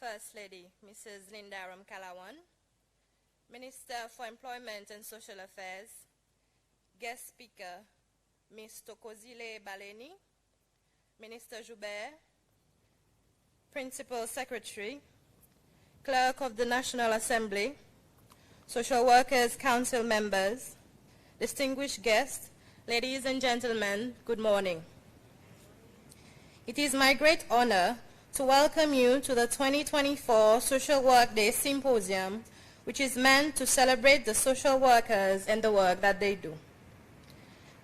First Lady, Mrs. Linda Kalawan, Minister for Employment and Social Affairs, guest speaker, Ms. Tokozile Baleni, Minister Joubert, Principal Secretary, Clerk of the National Assembly, Social Workers Council members, distinguished guests, ladies and gentlemen, good morning. It is my great honor to welcome you to the 2024 Social Work Day Symposium, which is meant to celebrate the social workers and the work that they do.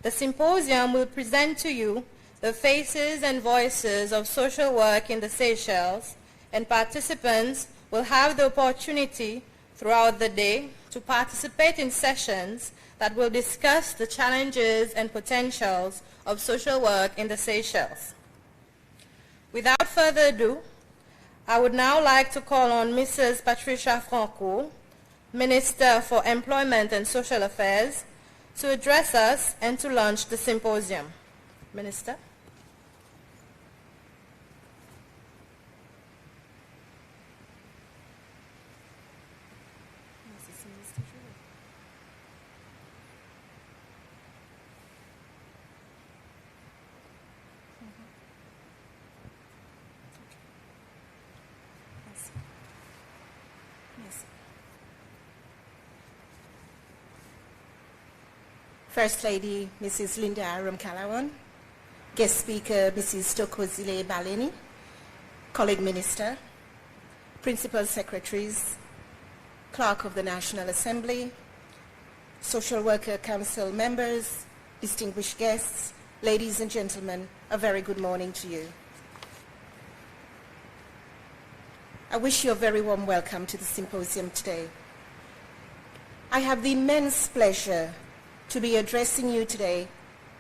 The symposium will present to you the faces and voices of social work in the Seychelles, and participants will have the opportunity throughout the day to participate in sessions that will discuss the challenges and potentials of social work in the Seychelles. Without further ado, I would now like to call on Mrs. Patricia Franco, Minister for Employment and Social Affairs, to address us and to launch the symposium. Minister. First Lady, Mrs. Linda Kalawan, guest speaker, Mrs. Tokozile Baleni, colleague minister, principal secretaries, clerk of the National Assembly, Social Worker Council members, distinguished guests, ladies and gentlemen, a very good morning to you. I wish you a very warm welcome to the symposium today. I have the immense pleasure to be addressing you today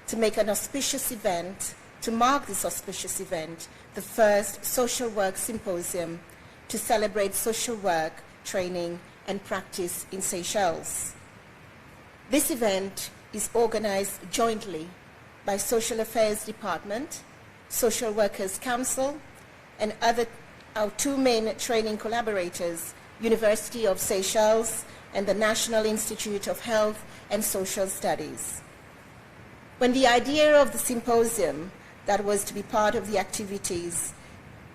to make an auspicious event, to mark this auspicious event, the first Social Work Symposium to celebrate social work, training, and practice in Seychelles. This event is organized jointly by Social Affairs Department, Social Workers Council, and our two main training collaborators, University of Seychelles and the National Institute of Health and Social Studies. When the idea of the symposium that was to be part of the activities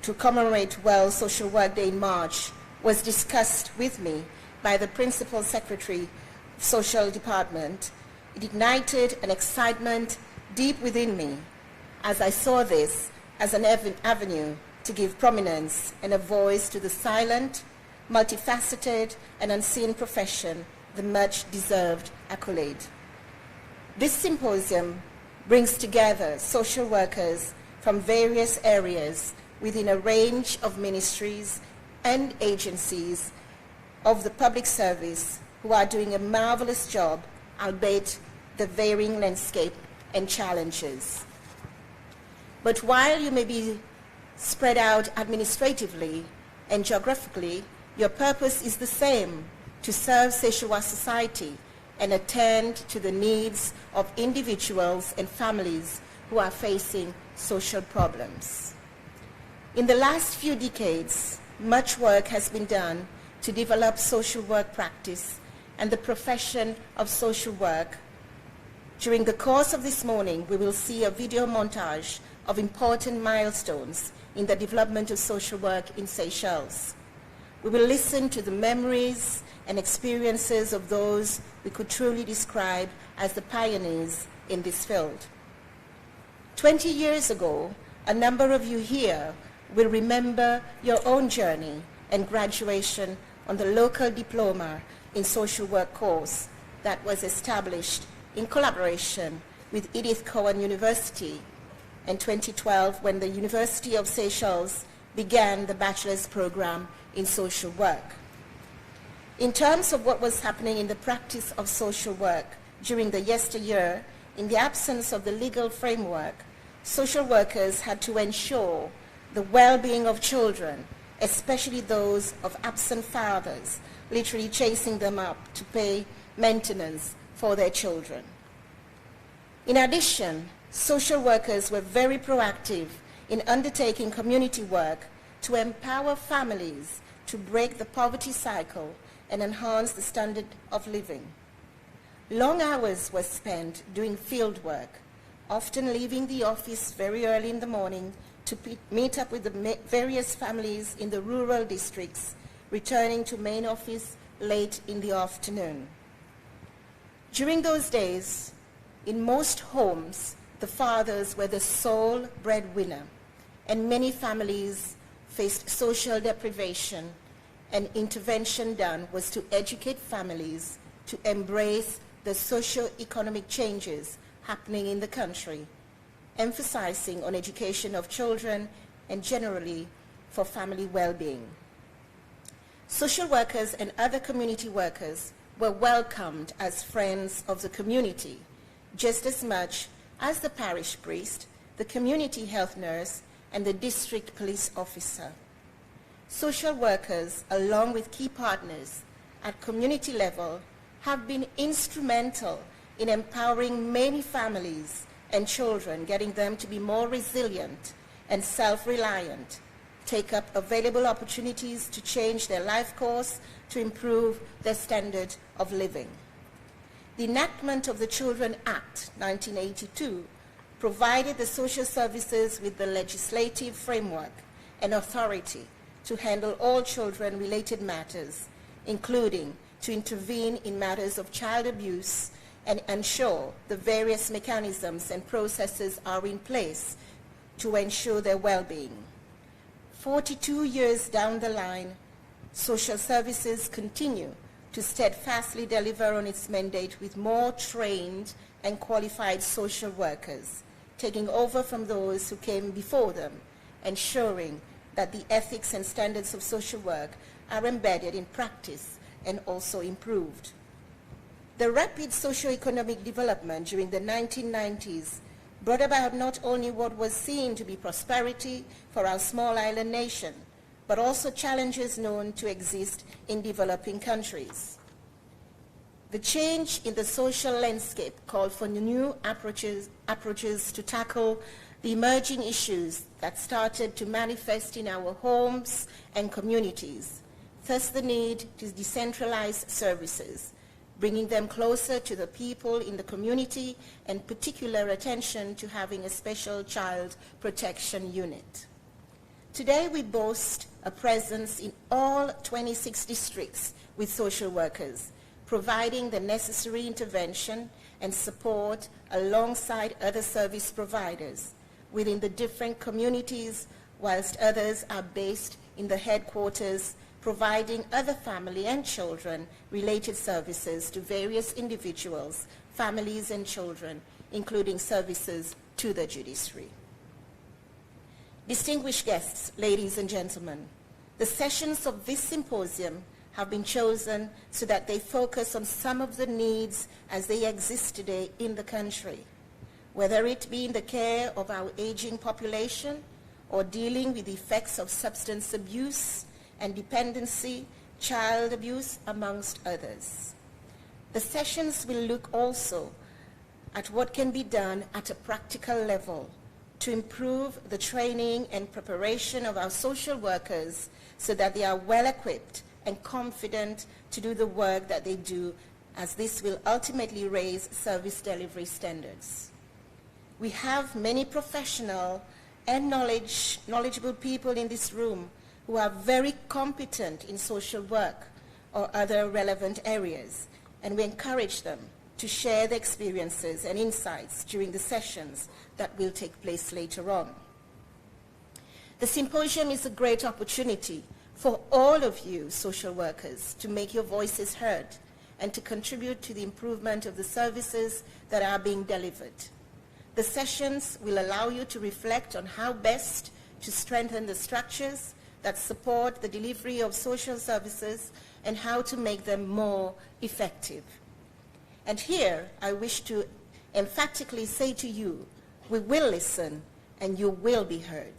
to commemorate World Social Work Day in March was discussed with me by the Principal Secretary of Social Department, it ignited an excitement deep within me as I saw this as an avenue to give prominence and a voice to the silent, multifaceted, and unseen profession, the much-deserved accolade. This symposium brings together social workers from various areas within a range of ministries and agencies of the public service who are doing a marvelous job, albeit the varying landscape and challenges. But while you may be spread out administratively and geographically, your purpose is the same: to serve Seychelles society and attend to the needs of individuals and families who are facing social problems. In the last few decades, much work has been done to develop social work practice and the profession of social work. During the course of this morning, we will see a video montage of important milestones in the development of social work in Seychelles. We will listen to the memories and experiences of those we could truly describe as the pioneers in this field. 20 years ago, a number of you here will remember your own journey and graduation on the local diploma in social work course that was established in collaboration with Edith Cowan University, and 2012 when the University of Seychelles began the bachelor's program in social work. In terms of what was happening in the practice of social work during the yesteryear, in the absence of the legal framework, social workers had to ensure the well-being of children, especially those of absent fathers, literally chasing them up to pay maintenance for their children. In addition, social workers were very proactive in undertaking community work to empower families to break the poverty cycle and enhance the standard of living. Long hours were spent doing field work, often leaving the office very early in the morning to meet up with the various families in the rural districts, returning to main office late in the afternoon. During those days, in most homes, the fathers were the sole breadwinner, and many families faced social deprivation, and intervention done was to educate families to embrace the socio-economic changes happening in the country, emphasizing on education of children and generally for family well-being. Social workers and other community workers were welcomed as friends of the community, just as much as the parish priest, the community health nurse, and the district police officer. Social workers, along with key partners at community level, have been instrumental in empowering many families and children, getting them to be more resilient and self-reliant, take up available opportunities to change their life course to improve their standard of living. The enactment of the Children Act 1982 provided the social services with the legislative framework and authority to handle all children-related matters, including to intervene in matters of child abuse and ensure the various mechanisms and processes are in place to ensure their well-being. 42 years down the line, social services continue to steadfastly deliver on its mandate with more trained and qualified social workers, taking over from those who came before them, ensuring that the ethics and standards of social work are embedded in practice and also improved. The rapid socio-economic development during the 1990s brought about not only what was seen to be prosperity for our small island nation, but also challenges known to exist in developing countries. The change in the social landscape called for new approaches to tackle the emerging issues that started to manifest in our homes and communities, thus the need to decentralize services, bringing them closer to the people in the community, and particular attention to having a special child protection unit. Today we boast a presence in all 26 districts with social workers, providing the necessary intervention and support alongside other service providers within the different communities, whilst others are based in the headquarters, providing other family and children-related services to various individuals, families, and children, including services to the judiciary. Distinguished guests, ladies and gentlemen, the sessions of this symposium have been chosen so that they focus on some of the needs as they exist today in the country, whether it be in the care of our aging population or dealing with the effects of substance abuse and dependency, child abuse, amongst others. The sessions will look also at what can be done at a practical level to improve the training and preparation of our social workers so that they are well equipped and confident to do the work that they do, as this will ultimately raise service delivery standards. We have many professional and knowledgeable people in this room who are very competent in social work or other relevant areas, and we encourage them to share their experiences and insights during the sessions that will take place later on. The symposium is a great opportunity for all of you social workers to make your voices heard and to contribute to the improvement of the services that are being delivered. The sessions will allow you to reflect on how best to strengthen the structures that support the delivery of social services and how to make them more effective. And here I wish to emphatically say to you, we will listen and you will be heard.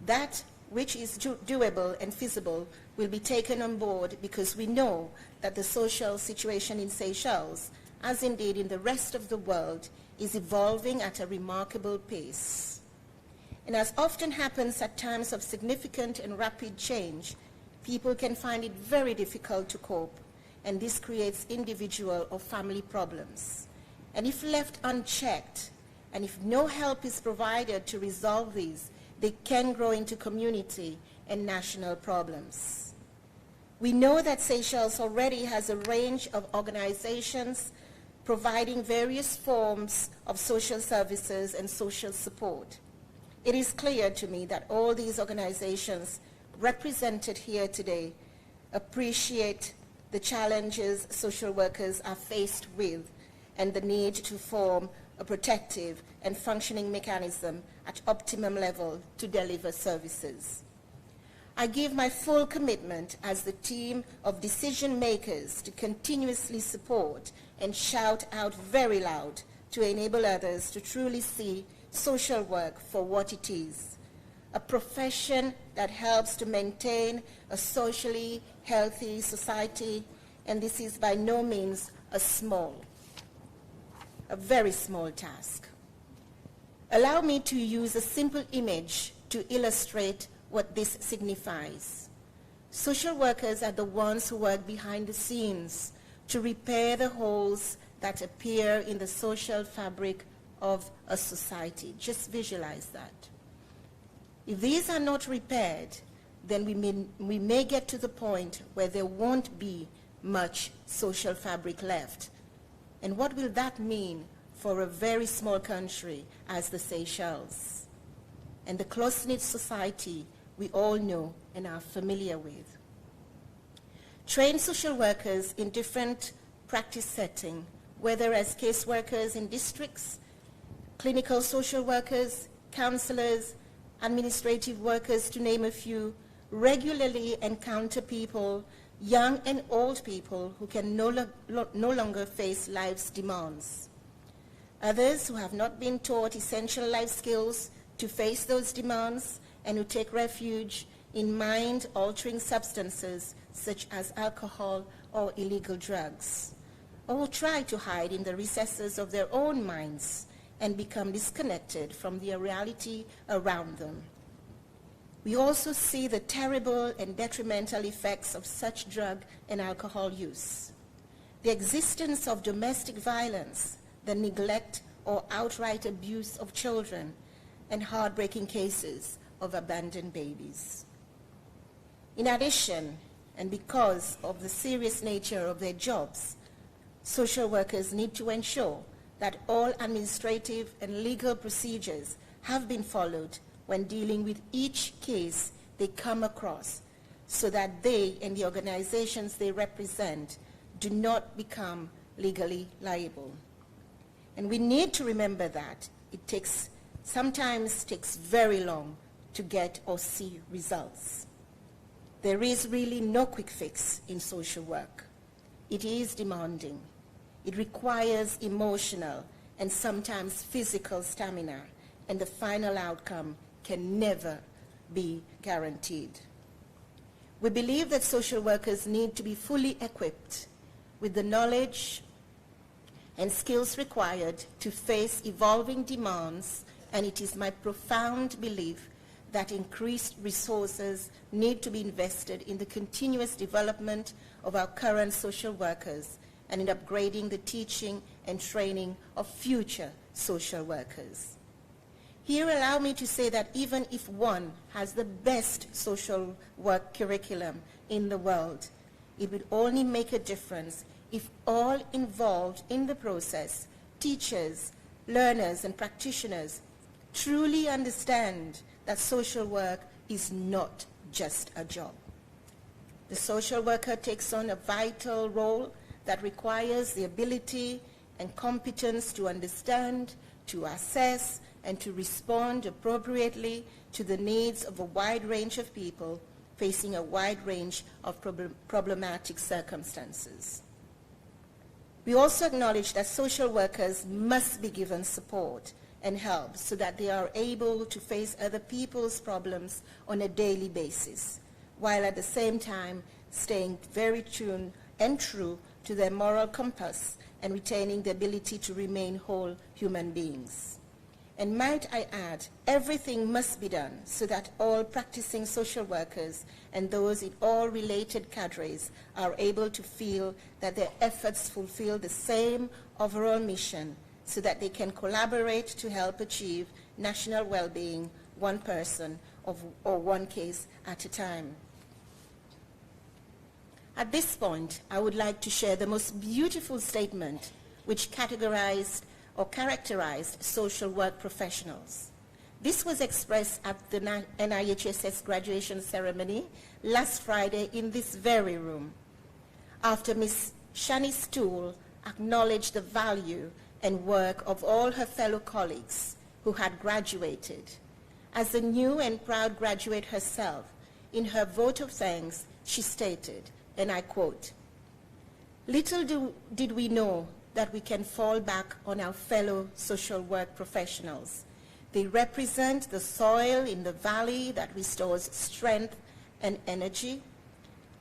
That which is doable and feasible will be taken on board, because we know that the social situation in Seychelles, as indeed in the rest of the world, is evolving at a remarkable pace. And as often happens at times of significant and rapid change, people can find it very difficult to cope, and this creates individual or family problems. And if left unchecked, and if no help is provided to resolve these, they can grow into community and national problems. We know that Seychelles already has a range of organizations providing various forms of social services and social support. It is clear to me that all these organizations represented here today appreciate the challenges social workers are faced with and the need to form a protective and functioning mechanism at optimum level to deliver services. I give my full commitment as the team of decision makers to continuously support and shout out very loud to enable others to truly see social work for what it is, a profession that helps to maintain a socially healthy society, and this is by no means a very small task. Allow me to use a simple image to illustrate what this signifies. Social workers are the ones who work behind the scenes to repair the holes that appear in the social fabric of a society. Just visualize that. If these are not repaired, then we may get to the point where there won't be much social fabric left. And what will that mean for a very small country as the Seychelles and the close-knit society we all know and are familiar with? Trained social workers in different practice settings, whether as caseworkers in districts, clinical social workers, counselors, administrative workers, to name a few, regularly encounter people, young and old people, who can no longer face life's demands. Others who have not been taught essential life skills to face those demands and who take refuge in mind-altering substances such as alcohol or illegal drugs, or who try to hide in the recesses of their own minds and become disconnected from the reality around them. We also see the terrible and detrimental effects of such drug and alcohol use. The existence of domestic violence, the neglect or outright abuse of children, and heartbreaking cases of abandoned babies. In addition, and because of the serious nature of their jobs, social workers need to ensure that all administrative and legal procedures have been followed when dealing with each case they come across, so that they and the organizations they represent do not become legally liable. And we need to remember that it sometimes takes very long to get or see results. There is really no quick fix in social work. It is demanding. It requires emotional and sometimes physical stamina, and the final outcome can never be guaranteed. We believe that social workers need to be fully equipped with the knowledge and skills required to face evolving demands, and it is my profound belief that increased resources need to be invested in the continuous development of our current social workers and in upgrading the teaching and training of future social workers. Here, allow me to say that even if one has the best social work curriculum in the world, it would only make a difference if all involved in the process, teachers, learners, and practitioners, truly understand that social work is not just a job. The social worker takes on a vital role that requires the ability and competence to understand, to assess, and to respond appropriately to the needs of a wide range of people facing a wide range of problematic circumstances. We also acknowledge that social workers must be given support and help so that they are able to face other people's problems on a daily basis, while at the same time staying very tuned and true to their moral compass and retaining the ability to remain whole human beings. And might I add, everything must be done so that all practicing social workers and those in all related cadres are able to feel that their efforts fulfill the same overall mission so that they can collaborate to help achieve national well-being, one person or one case at a time. At this point, I would like to share the most beautiful statement which characterized social work professionals. This was expressed at the NIHSS graduation ceremony last Friday in this very room, after Ms. Shani Stool acknowledged the value and work of all her fellow colleagues who had graduated. As a new and proud graduate herself, in her vote of thanks, she stated, and I quote, "Little did we know that we can fall back on our fellow social work professionals. They represent the soil in the valley that restores strength and energy,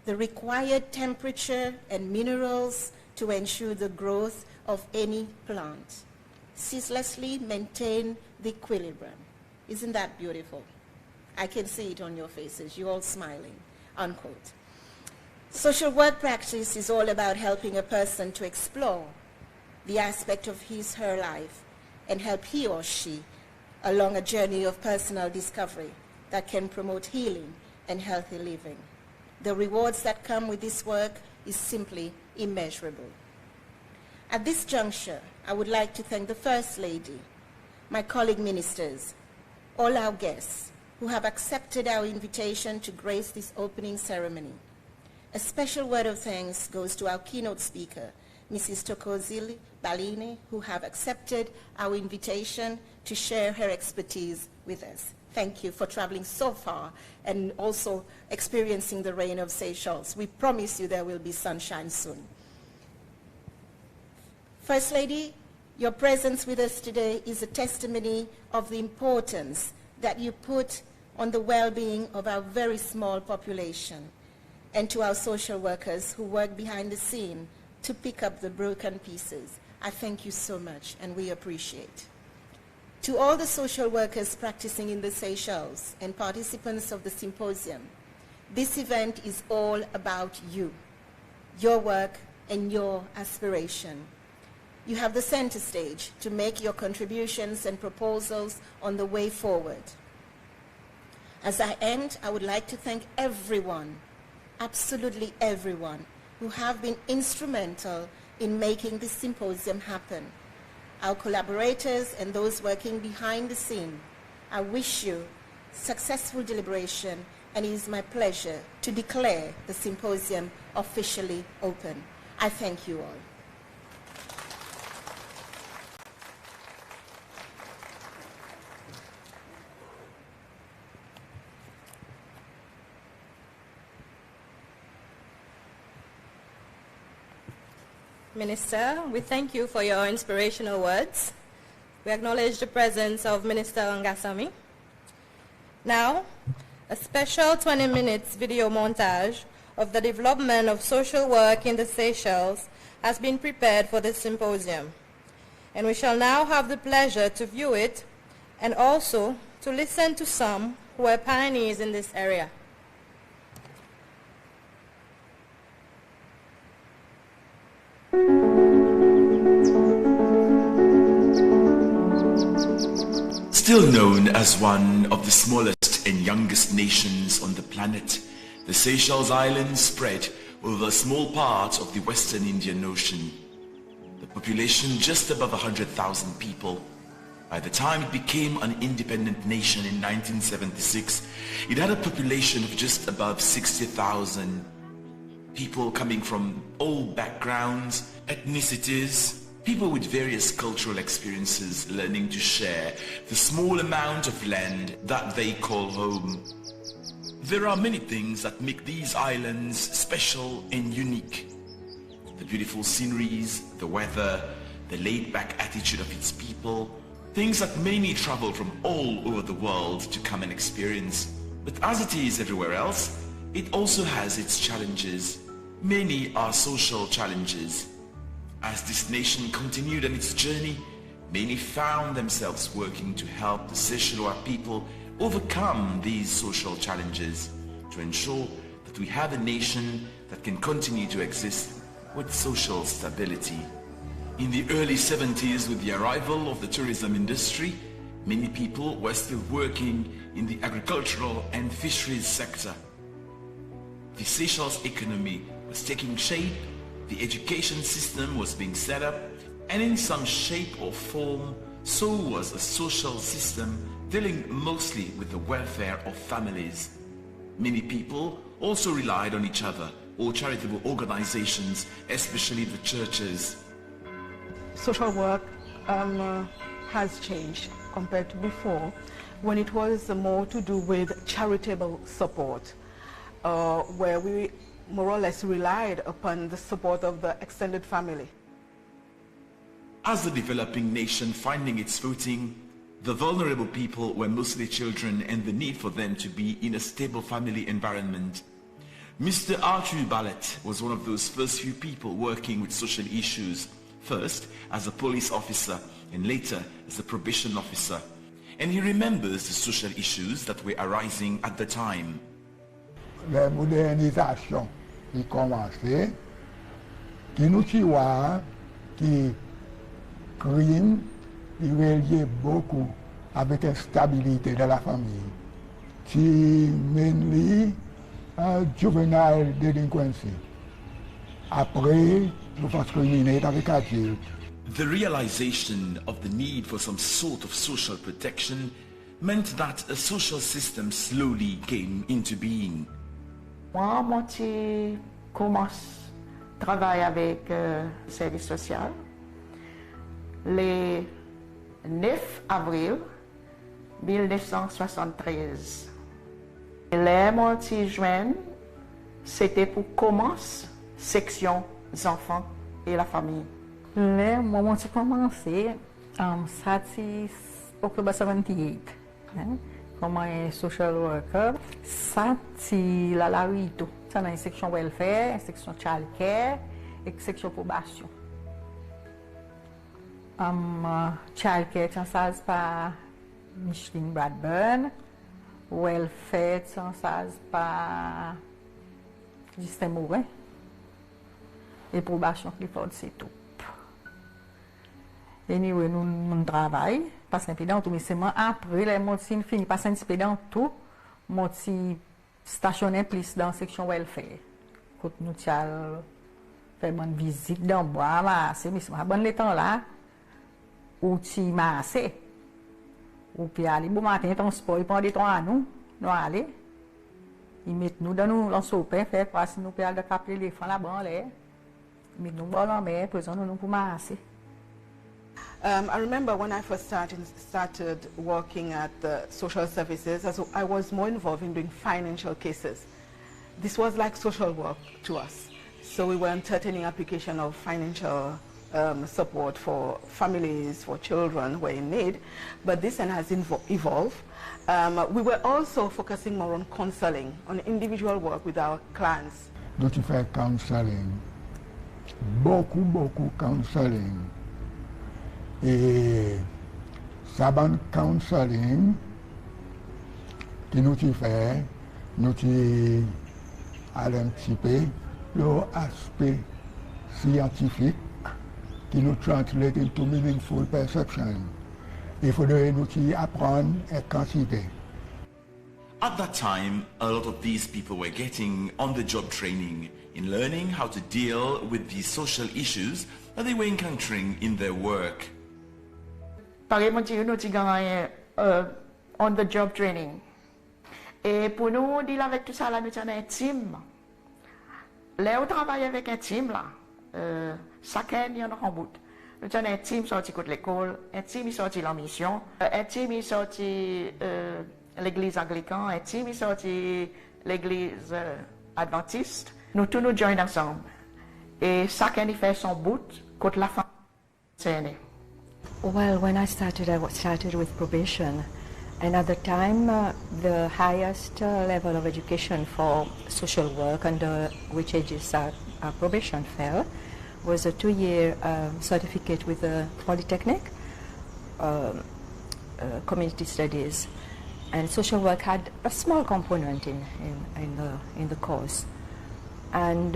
the required temperature and minerals to ensure the growth of any plant, ceaselessly maintain the equilibrium." Isn't that beautiful? I can see it on your faces. You're all smiling, unquote. Social work practice is all about helping a person to explore the aspect of her life and help he or she along a journey of personal discovery that can promote healing and healthy living. The rewards that come with this work is simply immeasurable. At this juncture, I would like to thank the First Lady, my colleague ministers, all our guests who have accepted our invitation to grace this opening ceremony. A special word of thanks goes to our keynote speaker, Mrs. Tokozili Balini, who have accepted our invitation to share her expertise with us. Thank you for traveling so far and also experiencing the rain of Seychelles. We promise you there will be sunshine soon. First Lady, your presence with us today is a testimony of the importance that you put on the well-being of our very small population, and to our social workers who work behind the scene to pick up the broken pieces. I thank you so much, and we appreciate. To all the social workers practicing in the Seychelles and participants of the symposium, this event is all about you, your work, and your aspiration. You have the center stage to make your contributions and proposals on the way forward. As I end, I would like to thank everyone, absolutely everyone, who have been instrumental in making this symposium happen. Our collaborators and those working behind the scene. I wish you successful deliberation, and it is my pleasure to declare the symposium officially open. I thank you all. Minister, we thank you for your inspirational words. We acknowledge the presence of Minister Ngasami. Now, a special 20 minutes video montage of the development of social work in the Seychelles has been prepared for this symposium. And we shall now have the pleasure to view it and also to listen to some who were pioneers in this area. Still known as one of the smallest and youngest nations on the planet, the Seychelles Islands spread over a small part of the Western Indian Ocean. The population just above 100,000 people. By the time it became an independent nation in 1976, it had a population of just above 60,000 people coming from all backgrounds, ethnicities, people with various cultural experiences learning to share the small amount of land that they call home. There are many things that make these islands special and unique. The beautiful sceneries, the weather, the laid-back attitude of its people, things that many travel from all over the world to come and experience. But as it is everywhere else, it also has its challenges. Many are social challenges. As this nation continued on its journey, many found themselves working to help the Seychellois people overcome these social challenges to ensure that we have a nation that can continue to exist with social stability. In the early 70s, with the arrival of the tourism industry, many people were still working in the agricultural and fisheries sector. The Seychelles economy was taking shape, the education system was being set up, and in some shape or form, so was a social system dealing mostly with the welfare of families. Many people also relied on each other or charitable organizations, especially the churches. Social work has changed compared to before, when it was more to do with charitable support, where we more or less relied upon the support of the extended family. As the developing nation finding its footing, the vulnerable people were mostly children and the need for them to be in a stable family environment. Mr. Arthur Ballet was one of those first few people working with social issues, first as a police officer and later as a probation officer. And he remembers the social issues that were arising at the time. La modernisation qui commençait, qui nous voit, qui crime, il reliait beaucoup avec la stabilité de la famille. Qui mainly juvenile delinquency. Après, l'offense criminelle avec adulte. The realization of the need for some sort of social protection meant that a social system slowly came into being. Moi, j'ai commencé à travailler avec le service social le 9 avril 1973. Les mois de juin, c'était pour commencer section enfants et la famille. Le moment de commencer, ça c'est octobre 78. Comme un social worker, ça c'est la rue. Ça dans une section welfare, une section child care et une section probation. Child care, ça c'est par Micheline Bradburn. Welfare, ça c'est par Justin Mouret. Et probation, Clifford, c'est tout. Anyway, nous travaillons, pas simple dans tout, mais c'est après, les motifs finis pas simple dans tout, motifs stationné plus dans la section welfare. Quand nous avons fait une visite dans le bois, mais c'est bon le temps là, où tu m'as ou puis aller, bon matin, transport, ils prennent des temps à nous allons, ils mettent nous dans le sopin, fait parce que nous pouvons aller capter l'éléphant là-bas, ils mettent nous dans la mer, présent nous pour masser. I remember when I first started working at the social services, I was more involved in doing financial cases. This was like social work to us. So we were entertaining application of financial support for families, for children who were in need, but this has evolved. We were also focusing more on counseling, on individual work with our clients. Nous tu fais counseling, beaucoup counseling. Et ça ban counseling qui nous fait, nous allons un petit peu l'aspect scientifique qui nous translate into meaningful perception. Il faudrait nous apprendre et considérer. At that time, a lot of these people were getting on-the-job training in learning how to deal with the social issues that they were encountering in their work. Par exemple, nous avons on-the-job training. Et pour nous dealer avec tout ça, là, nous avons un team. Là, on travaille avec un team, là. Chacun y en a en bout. Nous avons un team sorti de l'école, un team sorti de la mission, un team sorti l'église anglicane, un team sorti l'église adventiste. Nous tous nous joignons ensemble. Et chacun y fait son bout contre la fin. Well, when I started with probation, and at the time the highest level of education for social work under which ages probation fell was a 2-year certificate with a polytechnic community studies, and social work had a small component in the course. And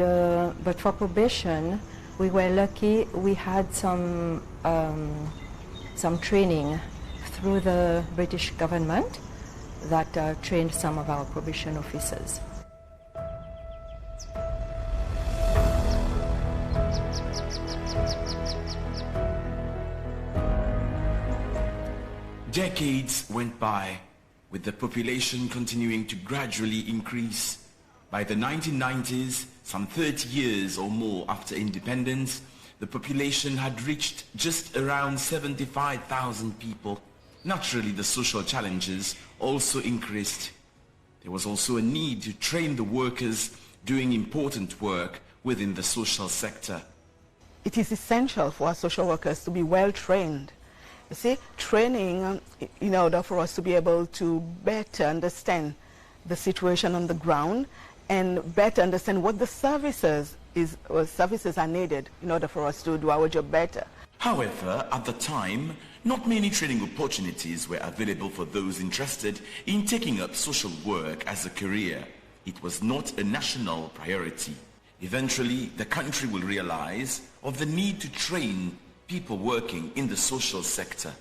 but for probation, we were lucky. We had some training through the British government that trained some of our probation officers. Decades went by, with the population continuing to gradually increase. By the 1990s, some 30 years or more after independence, the population had reached just around 75,000 people. Naturally, the social challenges also increased. There was also a need to train the workers doing important work within the social sector. It is essential for our social workers to be well trained. You see, training in order for us to be able to better understand the situation on the ground and better understand what the services are needed in order for us to do our job better. However, at the time, not many training opportunities were available for those interested in taking up social work as a career. It was not a national priority. Eventually, the country will realize of the need to train people working in the social sector.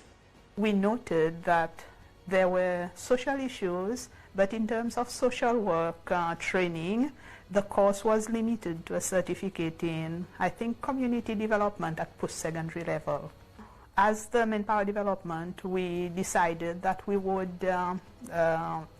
We noted that there were social issues, but in terms of social work training, the course was limited to a certificate in, I think, community development at post-secondary level. As the Manpower Development, we decided that we would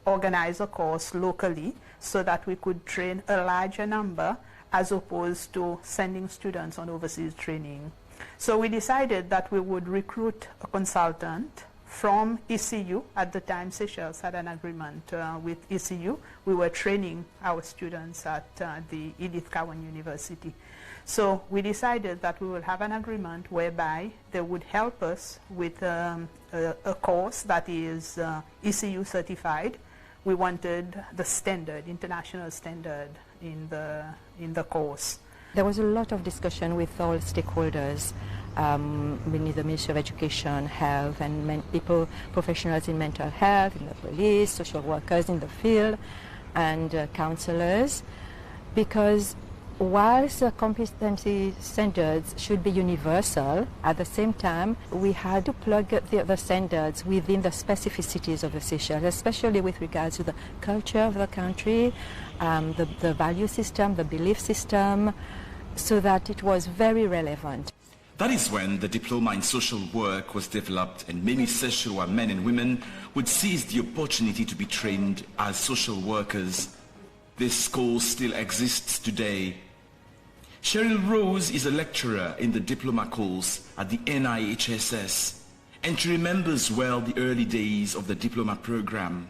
organize a course locally so that we could train a larger number as opposed to sending students on overseas training. So we decided that we would recruit a consultant from ECU. At the time, Seychelles had an agreement with ECU. We were training our students at the Edith Cowan University. So we decided that we would have an agreement whereby they would help us with a course that is ECU certified. We wanted the standard, international standard in the course. There was a lot of discussion with all stakeholders, the Ministry of Education, Health, and professionals in mental health, in the police, social workers in the field, and counselors, because whilst the competency standards should be universal, at the same time we had to plug the standards within the specificities of the Seychelles, especially with regards to the culture of the country, the value system, the belief system, so that it was very relevant. That is when the diploma in social work was developed, and many Seychellois men and women would seize the opportunity to be trained as social workers. This course still exists today. Cheryl Rose is a lecturer in the diploma course at the ICCS, and she remembers well the early days of the diploma program.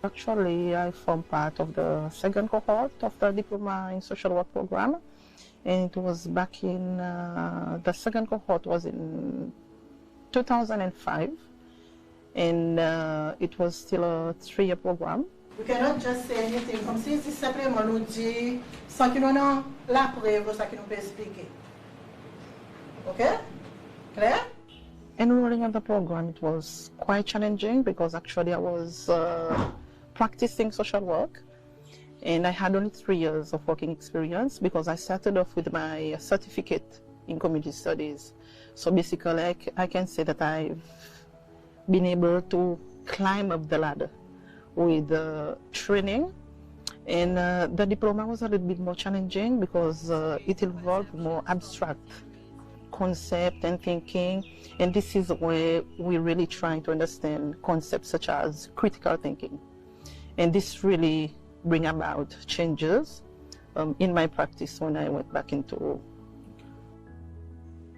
Actually, I formed part of the second cohort of the Diploma in Social Work program, and it was back in, the second cohort was in 2005, and it was still a 3-year program. We cannot just say anything comme si simplement nous dit sans que nous ayons la preuve, sans que nous puissions expliquer. Okay? Clear? Enrolling in the program, it was quite challenging because actually I was practicing social work, and I had only 3 years of working experience because I started off with my certificate in community studies. So basically I can say that I've been able to climb up the ladder with training, and the diploma was a little bit more challenging because it involved more abstract concept and thinking, and this is where we're really trying to understand concepts such as critical thinking, and this really bring about changes in my practice when I went back into.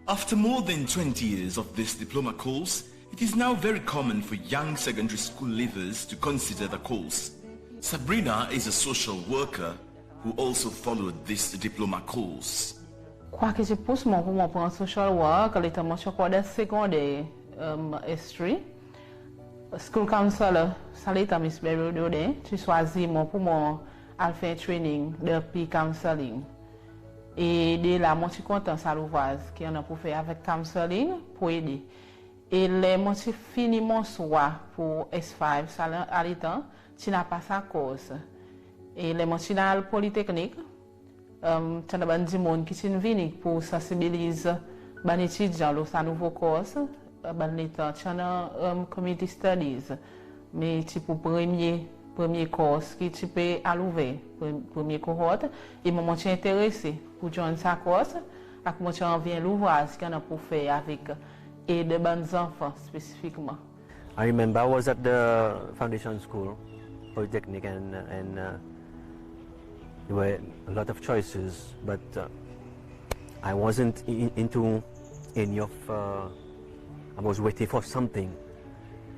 After more than 20 years of this diploma course, it is now very common for young secondary school leavers to consider the course. Sabrina is a social worker who also followed this diploma course. Quoi que je pousse mon pour mon social work, l'état mon secondaire secondaire history. School counselor, ça l'état Miss Berry Dodé, tu choisis mon pour mon alpha training depuis counseling. Et de là, moi je suis content ça l'ouvage qui en a pour faire avec counseling pour aider. Et les motifs finis mon soir pour S5, ça à l'état, tu n'as pas sa cause. Et les motifs dans le Polytechnique, tu as des gens qui sont venus pour sensibiliser les étudiants à nouveau course, tu as Community Studies, mais tu peux premier course qui tu peux allouer, premier cohorte, et moi je suis intéressé pour joindre sa course, et moi je envie l'ouvrage qu'on a pour faire avec et de bonnes enfants spécifiquement. I remember I was at the foundation school, Polytechnic, and there were a lot of choices, but I wasn't into any of. I was waiting for something,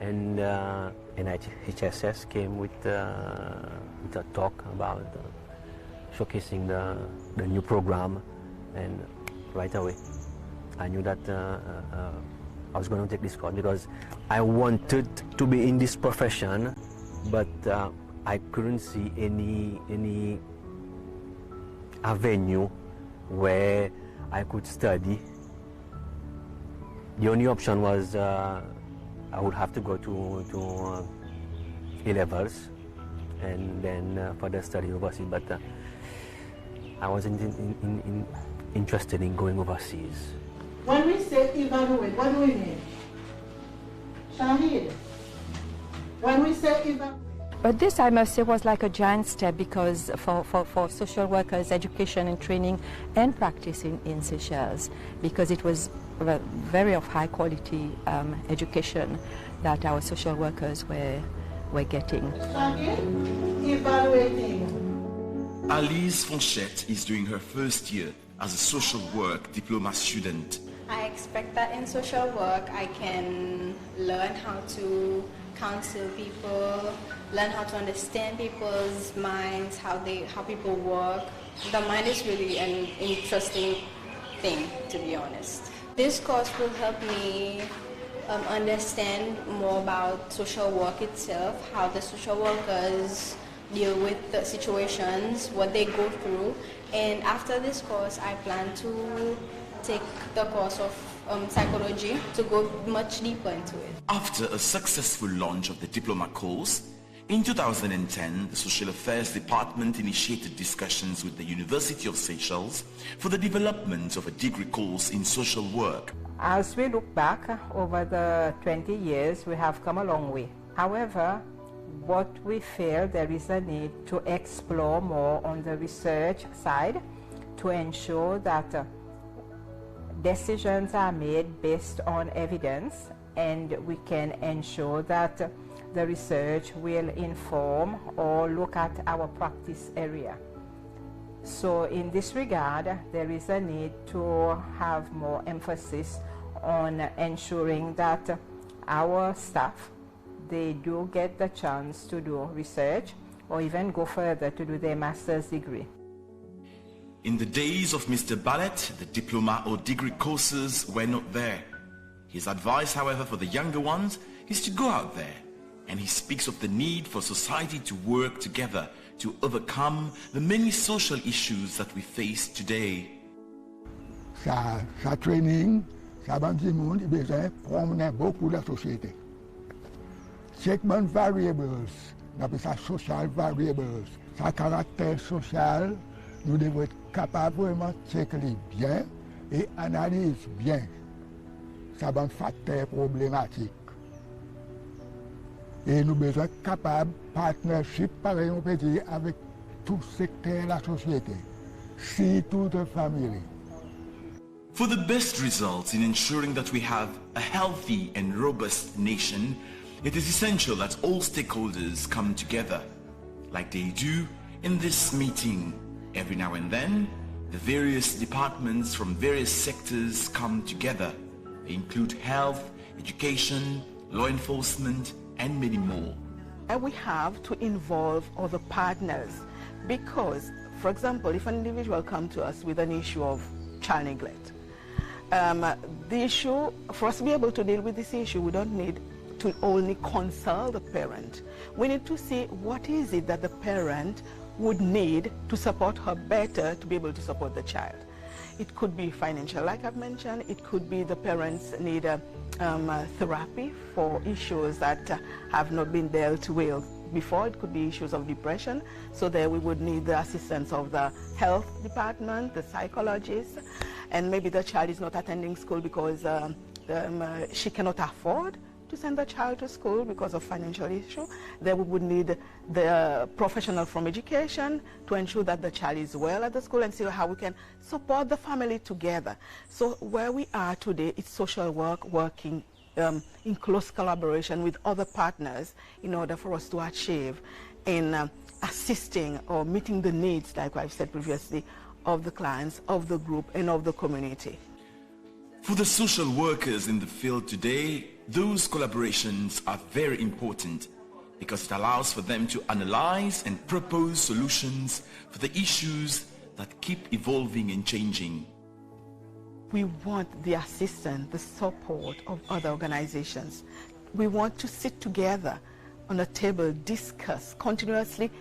and ICCS came with a talk about showcasing the new program, and right away I knew that I was going to take this course because I wanted to be in this profession, but I couldn't see any avenue where I could study. The only option was I would have to go to A-levels and then further study overseas, but I wasn't interested in going overseas. When we say evaluate, what do we mean? Shahid, when we say evaluate. But this, I must say, was like a giant step because for social workers, education and training and practice in Seychelles, because it was very of high quality education that our social workers were getting. Shahid, evaluating. Alice Fonchette is doing her first year as a social work diploma student. I expect that in social work I can learn how to counsel people, learn how to understand people's minds, how people work. The mind is really an interesting thing, to be honest. This course will help me understand more about social work itself, how the social workers deal with the situations, what they go through. And after this course, I plan to take the course of psychology to go much deeper into it. After a successful launch of the diploma course, in 2010, the Social Affairs Department initiated discussions with the University of Seychelles for the development of a degree course in social work. As we look back over the 20 years, we have come a long way. However, what we feel there is a need to explore more on the research side to ensure that decisions are made based on evidence, and we can ensure that the research will inform or look at our practice area. So in this regard, there is a need to have more emphasis on ensuring that our staff, they do get the chance to do research or even go further to do their master's degree. In the days of Mr. Ballet, the diploma or degree courses were not there. His advice, however, for the younger ones is to go out there, and he speaks of the need for society to work together to overcome the many social issues that we face today. Sa training, sa bandi monde, il besoin promener beaucoup la société. Segment variables, d'après sa social variables, sa caractère social, nous devons être capables vraiment de checker bien et analyser bien sa bon facteur problématique. Et nous besoin capables de partnership, pareil on peut dire, avec tout secteur de la société, surtout de famille. For the best results in ensuring that we have a healthy and robust nation, it is essential that all stakeholders come together, like they do in this meeting. Every now and then, the various departments from various sectors come together. They include health, education, law enforcement, and many more. And we have to involve other partners because, for example, if an individual comes to us with an issue of child neglect, the issue, for us to be able to deal with this issue, we don't need to only consult the parent. We need to see what is it that the parent would need to support her better to be able to support the child. It could be financial, like I've mentioned. It could be the parents need therapy for issues that have not been dealt with before. It could be issues of depression. So there we would need the assistance of the health department, the psychologist, and maybe the child is not attending school because she cannot afford to send the child to school because of financial issue. There we would need the professional from education to ensure that the child is well at the school and see how we can support the family together. So where we are today, it's social work working in close collaboration with other partners in order for us to achieve in assisting or meeting the needs, like I've said previously, of the clients, of the group, and of the community. For the social workers in the field today, those collaborations are very important because it allows for them to analyze and propose solutions for the issues that keep evolving and changing. We want the assistance, the support of other organizations. We want to sit together on a table, continuously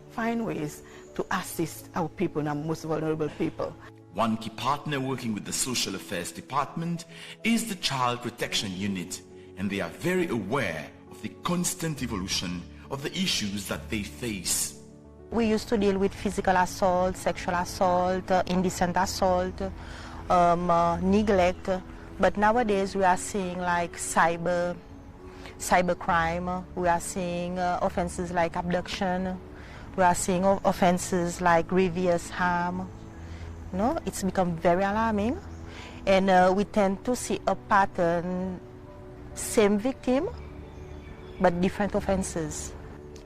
find ways to assist our people and our most vulnerable people. One key partner working with the Social Affairs Department is the Child Protection Unit, and they are very aware of the constant evolution of the issues that they face. We used to deal with physical assault, sexual assault, indecent assault, neglect, but nowadays we are seeing like cyber crime, we are seeing offenses like abduction, we are seeing offenses like grievous harm. No, it's become very alarming, and we tend to see a pattern, same victim, but different offenses.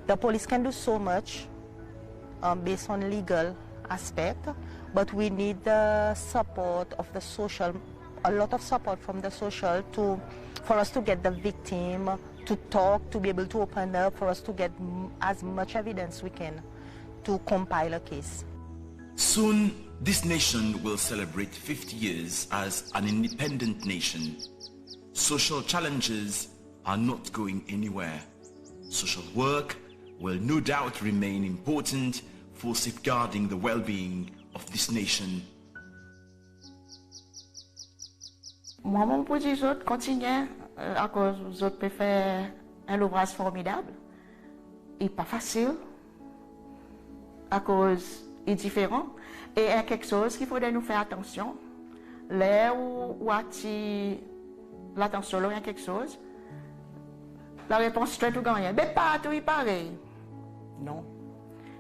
The police can do so much based on legal aspect, but we need the support of the social, a lot of support from the social for us to get the victim to talk, to be able to open up, for us to get as much evidence we can to compile a case. Soon, this nation will celebrate 50 years as an independent nation. Social challenges are not going anywhere. Social work will no doubt remain important for safeguarding the well-being of this nation. Moi, mon pour dire autres continuer à cause des autres peuvent faire un ouvrage formidable. Il n'est pas facile à cause il est différent et il y a quelque chose qu'il faudrait nous faire attention. Là où attire l'attention, là il y a quelque chose. La réponse est tout gagnée. Mais pas tout est pareil. Non.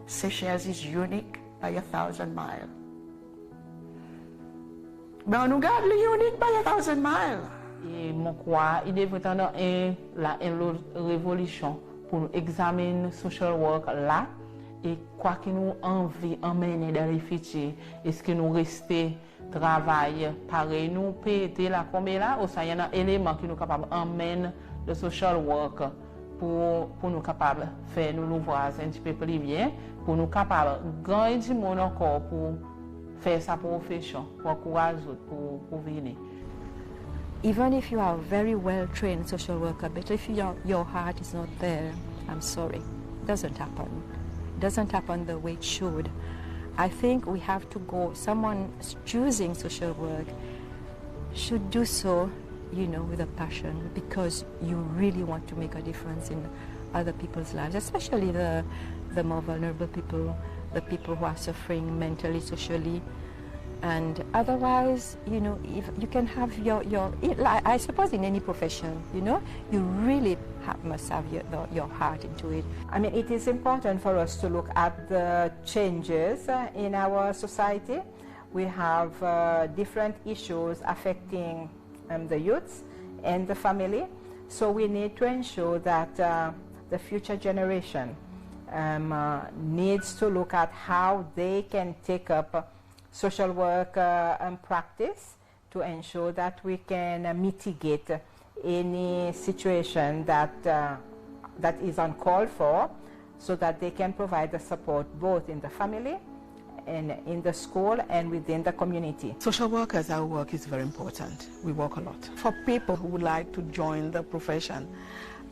Seychelles is unique by 1,000 miles. Mais on nous garde le unique by 1,000 miles. Et mon croix, il devrait avoir la révolution pour nous examiner social work là et quoi que nous envie emmener dans les futurs. Est-ce que nous restons travail pareil, nous péter la combien là, ou ça y a un élément qui nous capable emmener le social work pour nous capables faire nous l'ouvrage un petit peu plus bien, pour nous capables gagner du monde encore pour faire sa profession, pour encourager pour venir. Even if you are a very well trained social worker, but if your heart is not there, I'm sorry, it doesn't happen. It doesn't happen the way it should. I think we have to go, someone choosing social work should do so, you know, with a passion, because you really want to make a difference in other people's lives, especially the more vulnerable people, the people who are suffering mentally, socially. And otherwise, you know, if you can have I suppose in any profession, you know, you really must have your heart into it. I mean, it is important for us to look at the changes in our society. We have different issues affecting the youth and the family. So we need to ensure that the future generation needs to look at how they can take up social work and practice to ensure that we can mitigate any situation that is uncalled for, so that they can provide the support both in the family and in the school and within the community. Social workers, our work is very important. We work a lot. For people who would like to join the profession,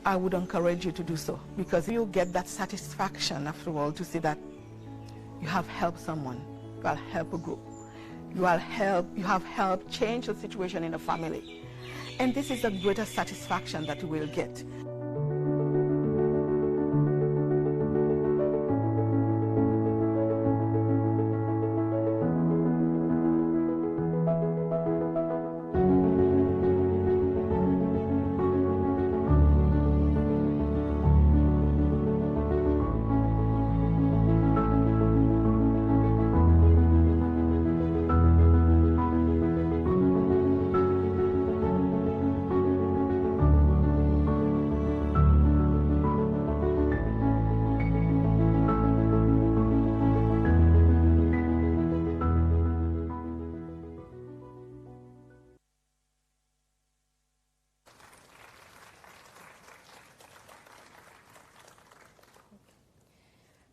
I would encourage you to do so, because you get that satisfaction after all to see that you have helped someone, you have helped a group. you have helped change the situation in a family. And this is the greatest satisfaction that you will get.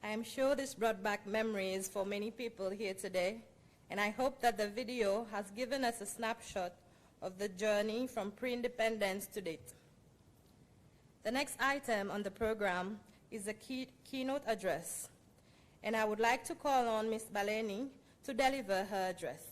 I am sure this brought back memories for many people here today, and I hope that the video has given us a snapshot of the journey from pre-independence to date. The next item on the program is a keynote address, and I would like to call on Ms. Baleni to deliver her address.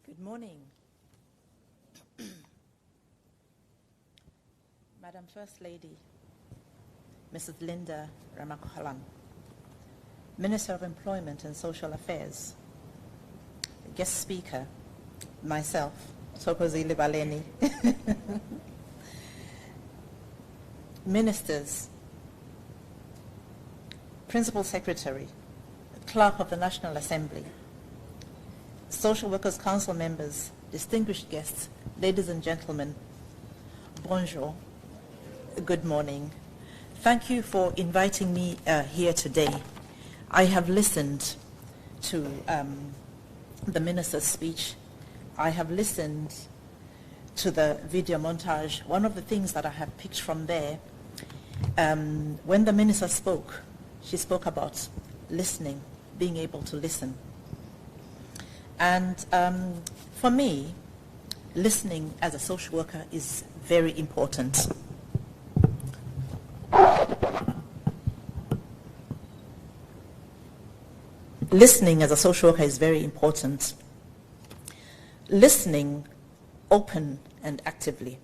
Good morning. Madam First Lady, Mrs. Linda Ramakhalan, Minister of Employment and Social Affairs, guest speaker, myself, Sokozile Baleni, ministers, Principal Secretary, Clerk of the National Assembly, Social Workers Council members, distinguished guests, ladies and gentlemen, bonjour, good morning. Thank you for inviting me here today. I have listened to the minister's speech. I have listened to the video montage. One of the things that I have picked from there, when the minister spoke, she spoke about listening, being able to listen. And for me, listening as a social worker is very important. Listening as a social worker is very important. Listening open and actively.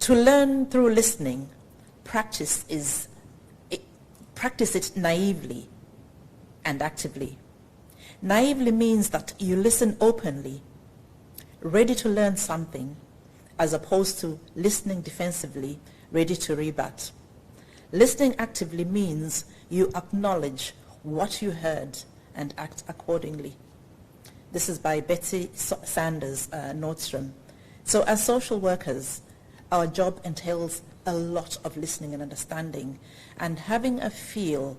To learn through listening, practice it naively and actively. Naively means that you listen openly, ready to learn something, as opposed to listening defensively, ready to rebut. Listening actively means you acknowledge what you heard and act accordingly. This is by Betsy Sanders Nordstrom. So as social workers, our job entails a lot of listening and understanding and having a feel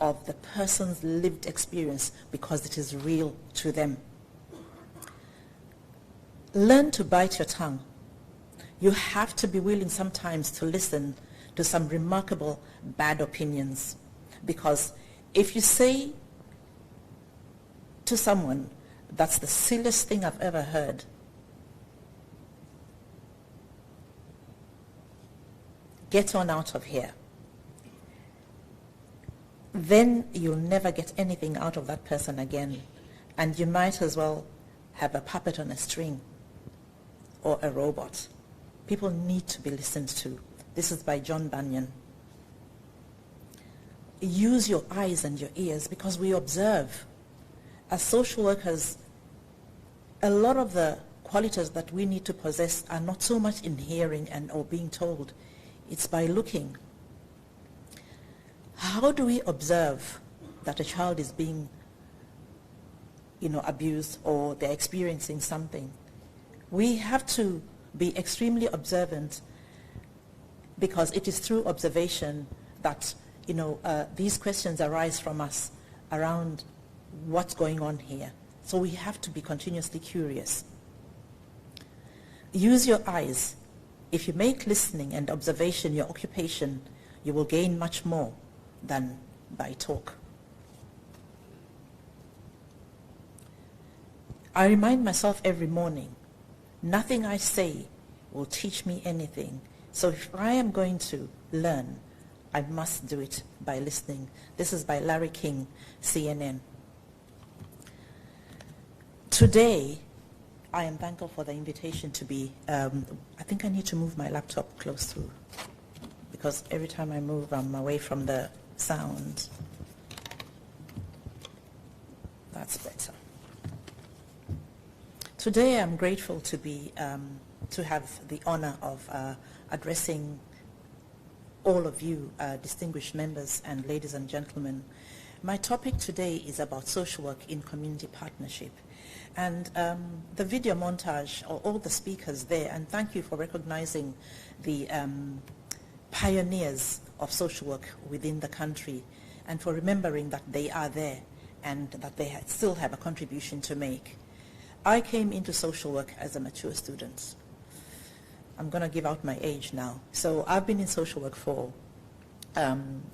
of the person's lived experience because it is real to them. Learn to bite your tongue. You have to be willing sometimes to listen to some remarkable bad opinions, because if you say to someone, that's the silliest thing I've ever heard, get on out of here, then you'll never get anything out of that person again. And you might as well have a puppet on a string or a robot. People need to be listened to. This is by John Bunyan. Use your eyes and your ears, because we observe. As social workers, a lot of the qualities that we need to possess are not so much in hearing and or being told. It's by looking. How do we observe that a child is being, abused or they're experiencing something? We have to be extremely observant because it is through observation that, these questions arise from us around what's going on here. So we have to be continuously curious. Use your eyes. If you make listening and observation your occupation, you will gain much more than by talk. I remind myself every morning, nothing I say will teach me anything. So if I am going to learn, I must do it by listening. This is by Larry King, CNN. Today, I am thankful for the invitation to be, I think I need to move my laptop close through, because every time I move, I'm away from the sound. That's better. Today, I'm grateful to be, to have the honor of addressing all of you, distinguished members and ladies and gentlemen. My topic today is about social work in community partnership. And the video montage, or all the speakers there, and thank you for recognizing the pioneers of social work within the country, and for remembering that they are there and that they still have a contribution to make. I came into social work as a mature student. I'm going to give out my age now. So I've been in social work for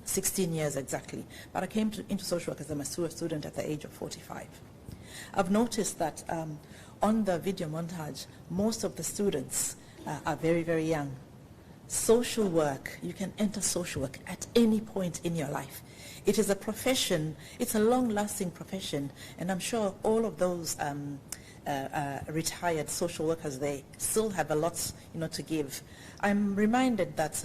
16 years exactly, but I came into social work as a mature student at the age of 45. I've noticed that on the video montage, most of the students are very, very young. Social work, you can enter social work at any point in your life. It is a profession, it's a long-lasting profession, and I'm sure all of those retired social workers, they still have a lot, to give. I'm reminded that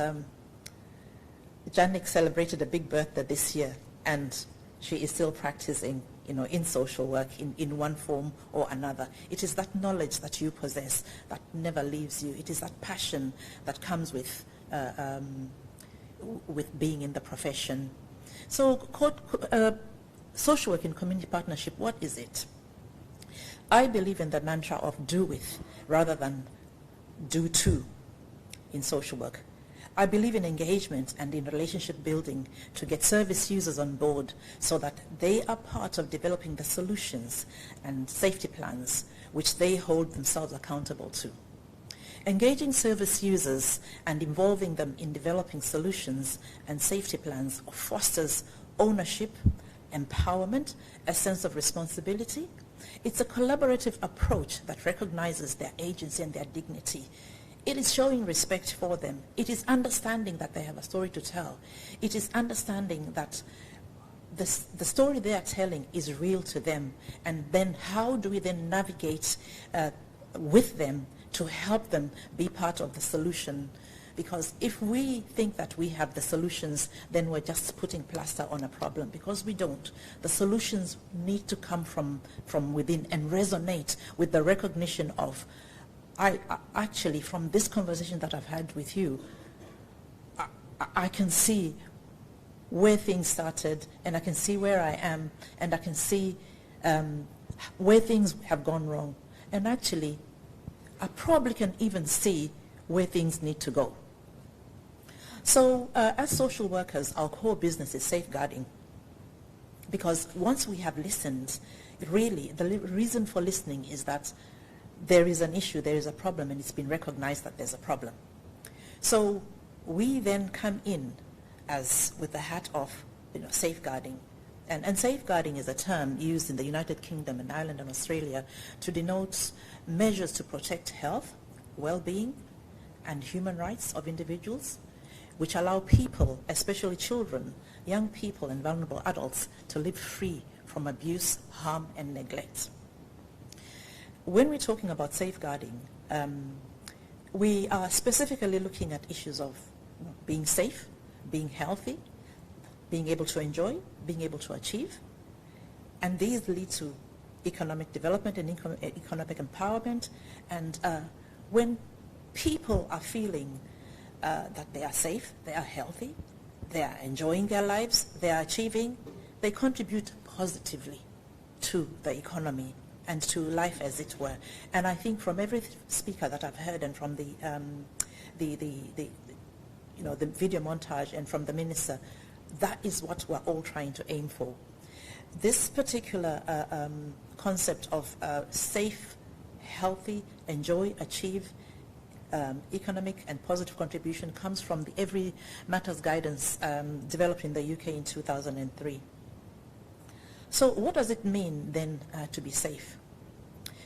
Janik celebrated a big birthday this year, and she is still practicing, in social work in one form or another. It is that knowledge that you possess that never leaves you. It is that passion that comes with being in the profession. So, social work in community partnership, what is it? I believe in the mantra of do with rather than do to in social work. I believe in engagement and in relationship building to get service users on board so that they are part of developing the solutions and safety plans which they hold themselves accountable to. Engaging service users and involving them in developing solutions and safety plans fosters ownership, empowerment, a sense of responsibility. It's a collaborative approach that recognizes their agency and their dignity. It is showing respect for them. It is understanding that they have a story to tell. It is understanding that the story they are telling is real to them. And then how do we then navigate with them to help them be part of the solution? Because if we think that we have the solutions, then we're just putting plaster on a problem, because we don't. The solutions need to come from within and resonate with the recognition of, actually, from this conversation that I've had with you, I can see where things started, and I can see where I am, and I can see where things have gone wrong. And actually, I probably can even see where things need to go. So as social workers, our core business is safeguarding. Because once we have listened, really, the reason for listening is that there is an issue, there is a problem, and it's been recognized that there's a problem. So we then come in as with the hat of safeguarding. And safeguarding is a term used in the United Kingdom and Ireland and Australia to denote measures to protect health, well-being, and human rights of individuals, which allow people, especially children, young people, and vulnerable adults to live free from abuse, harm, and neglect. When we're talking about safeguarding, we are specifically looking at issues of being safe, being healthy, being able to enjoy, being able to achieve. And these lead to economic development and economic empowerment. And when people are feeling that they are safe, they are healthy, they are enjoying their lives, they are achieving, they contribute positively to the economy and to life, as it were. And I think from every speaker that I've heard, and from the the video montage and from the minister, that is what we're all trying to aim for. This particular concept of safe, healthy, enjoy, achieve, economic and positive contribution comes from the Every Matters guidance developed in the UK in 2003. So what does it mean then to be safe?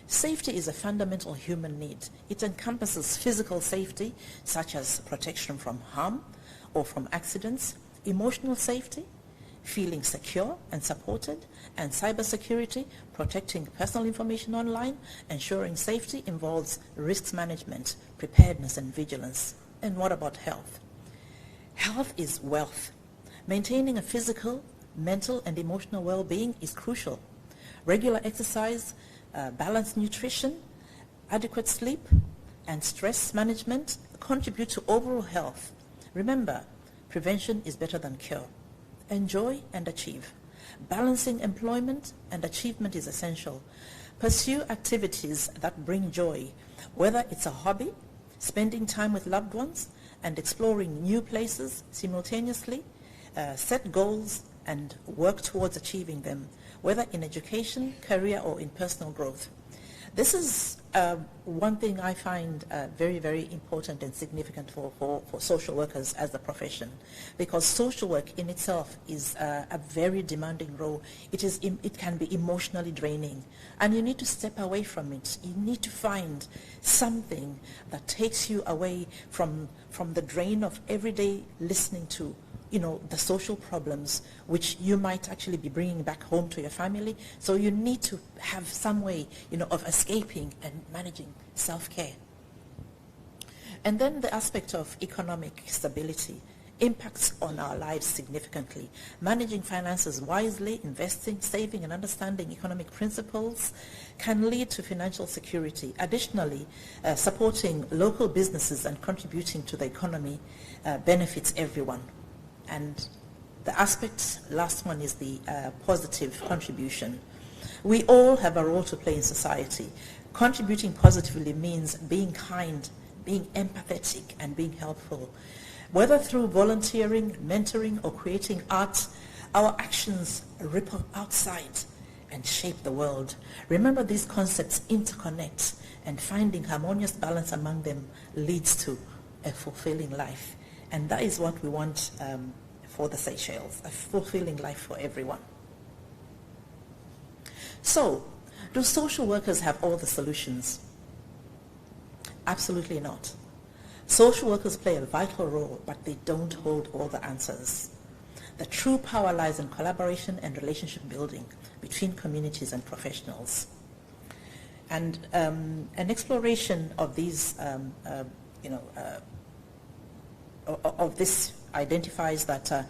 Safety is a fundamental human need. It encompasses physical safety, such as protection from harm or from accidents, emotional safety, feeling secure and supported, and cybersecurity, protecting personal information online. Ensuring safety involves risk management, preparedness, and vigilance. And what about health? Health is wealth. Maintaining a physical, mental, and emotional well-being is crucial. Regular exercise, balanced nutrition, adequate sleep, and stress management contribute to overall health. Remember, prevention is better than cure. Enjoy and achieve. Balancing employment and achievement is essential. Pursue activities that bring joy, whether it's a hobby, spending time with loved ones, and exploring new places simultaneously. Set goals and work towards achieving them, whether in education, career, or in personal growth. This is one thing I find very, very important and significant for social workers as a profession, because social work in itself is a very demanding role. It can be emotionally draining, and you need to step away from it. You need to find something that takes you away from the drain of everyday listening to the social problems which you might actually be bringing back home to your family. So you need to have some way, of escaping and managing self-care. And then the aspect of economic stability impacts on our lives significantly. Managing finances wisely, investing, saving, and understanding economic principles can lead to financial security. Additionally, supporting local businesses and contributing to the economy benefits everyone. And the last one is the positive contribution. We all have a role to play in society. Contributing positively means being kind, being empathetic, and being helpful. Whether through volunteering, mentoring, or creating art, our actions ripple outside and shape the world. Remember, these concepts interconnect, and finding harmonious balance among them leads to a fulfilling life. And that is what we want for the Seychelles, a fulfilling life for everyone. So, do social workers have all the solutions? Absolutely not. Social workers play a vital role, but they don't hold all the answers. The true power lies in collaboration and relationship building between communities and professionals. And an exploration of these of this identifies that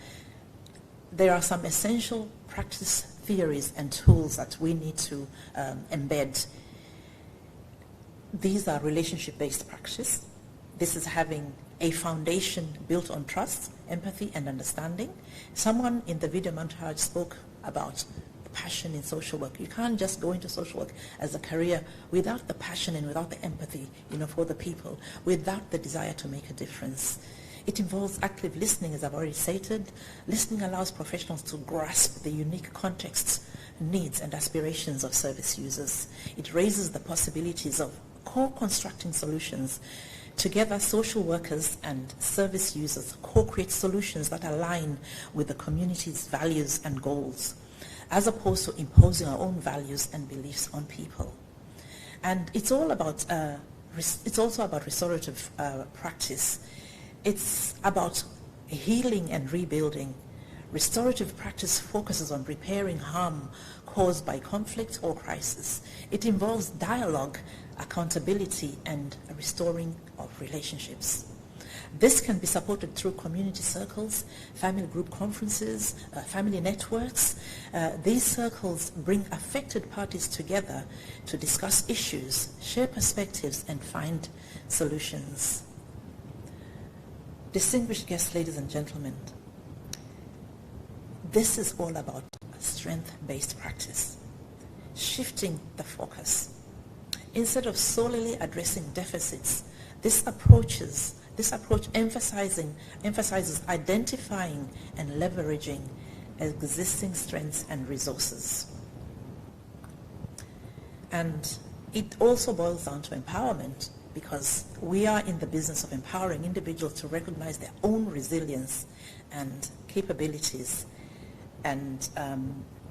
there are some essential practice theories and tools that we need to embed. These are relationship-based practice. This is having a foundation built on trust, empathy, and understanding. Someone in the video montage spoke about passion in social work. You can't just go into social work as a career without the passion and without the empathy, for the people, without the desire to make a difference. It involves active listening, as I've already stated. Listening allows professionals to grasp the unique contexts, needs, and aspirations of service users. It raises the possibilities of co-constructing solutions. Together, social workers and service users co-create solutions that align with the community's values and goals, as opposed to imposing our own values and beliefs on people. And it's all about, it's also about restorative practice. It's about healing and rebuilding. Restorative practice focuses on repairing harm caused by conflict or crisis. It involves dialogue, accountability, and a restoring of relationships. This can be supported through community circles, family group conferences, family networks. These circles bring affected parties together to discuss issues, share perspectives, and find solutions. Distinguished guests, ladies and gentlemen, this is all about strength-based practice, shifting the focus. Instead of solely addressing deficits, this approaches This approach emphasizes identifying and leveraging existing strengths and resources. And it also boils down to empowerment, because we are in the business of empowering individuals to recognize their own resilience and capabilities, and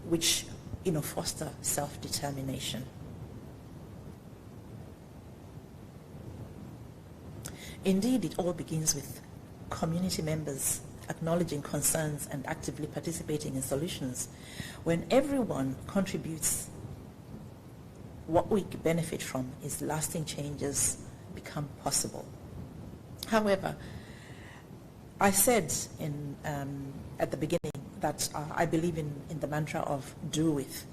which foster self-determination. Indeed, it all begins with community members acknowledging concerns and actively participating in solutions. When everyone contributes, what we benefit from is lasting changes become possible. However, I said at the beginning that I believe in the mantra of do with.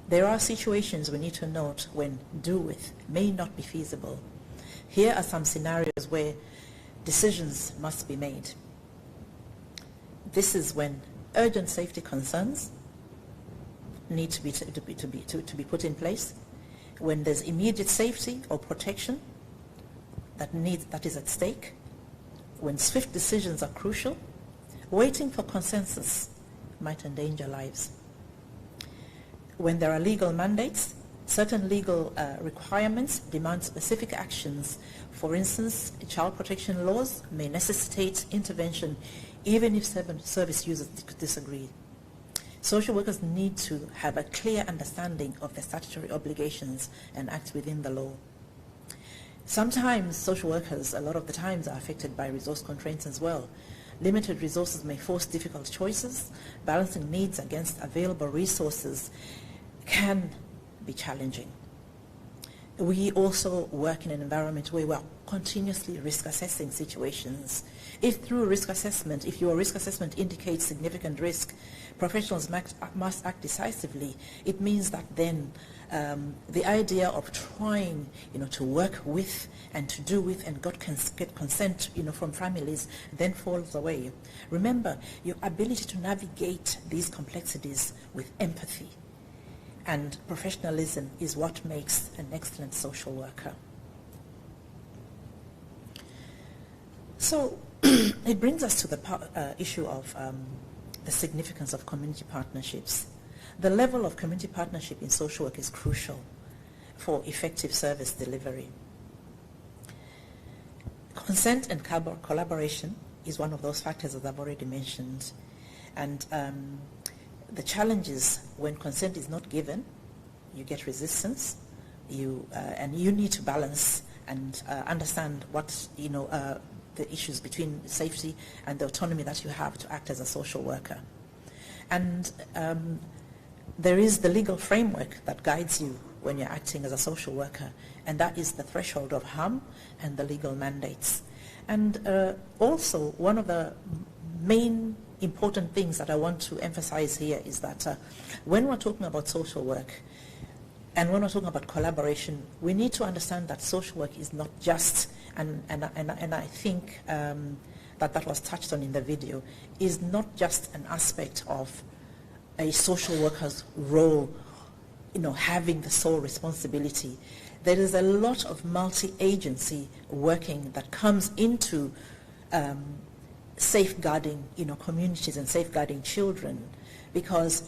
There are situations we need to note when do with may not be feasible. Here are some scenarios where decisions must be made. This is when urgent safety concerns need to be put in place, when there's immediate safety or protection that is at stake, when swift decisions are crucial. Waiting for consensus might endanger lives. When there are legal mandates, certain legal requirements demand specific actions. For instance, child protection laws may necessitate intervention even if service users disagree. Social workers need to have a clear understanding of their statutory obligations and act within the law. Sometimes social workers, a lot of the times, are affected by resource constraints as well. Limited resources may force difficult choices. Balancing needs against available resources can be challenging. We also work in an environment where we're continuously risk assessing situations. If through risk assessment, if your risk assessment indicates significant risk, professionals must act decisively. It means that then the idea of trying, to work with and to do with and get consent, from families then falls away. Remember, your ability to navigate these complexities with empathy and professionalism is what makes an excellent social worker. So it brings us to the issue of the significance of community partnerships. The level of community partnership in social work is crucial for effective service delivery. Consent and collaboration is one of those factors that I've already mentioned. And the challenge is when consent is not given, you get resistance, and you need to balance and understand what, the issues between safety and the autonomy that you have to act as a social worker. And there is the legal framework that guides you when you're acting as a social worker, and that is the threshold of harm and the legal mandates. And also, one of the main important things that I want to emphasize here is that when we're talking about social work and when we're talking about collaboration, we need to understand that social work is not just, and I think that was touched on in the video, is not just an aspect of a social worker's role, having the sole responsibility. There is a lot of multi-agency working that comes into safeguarding, communities and safeguarding children. Because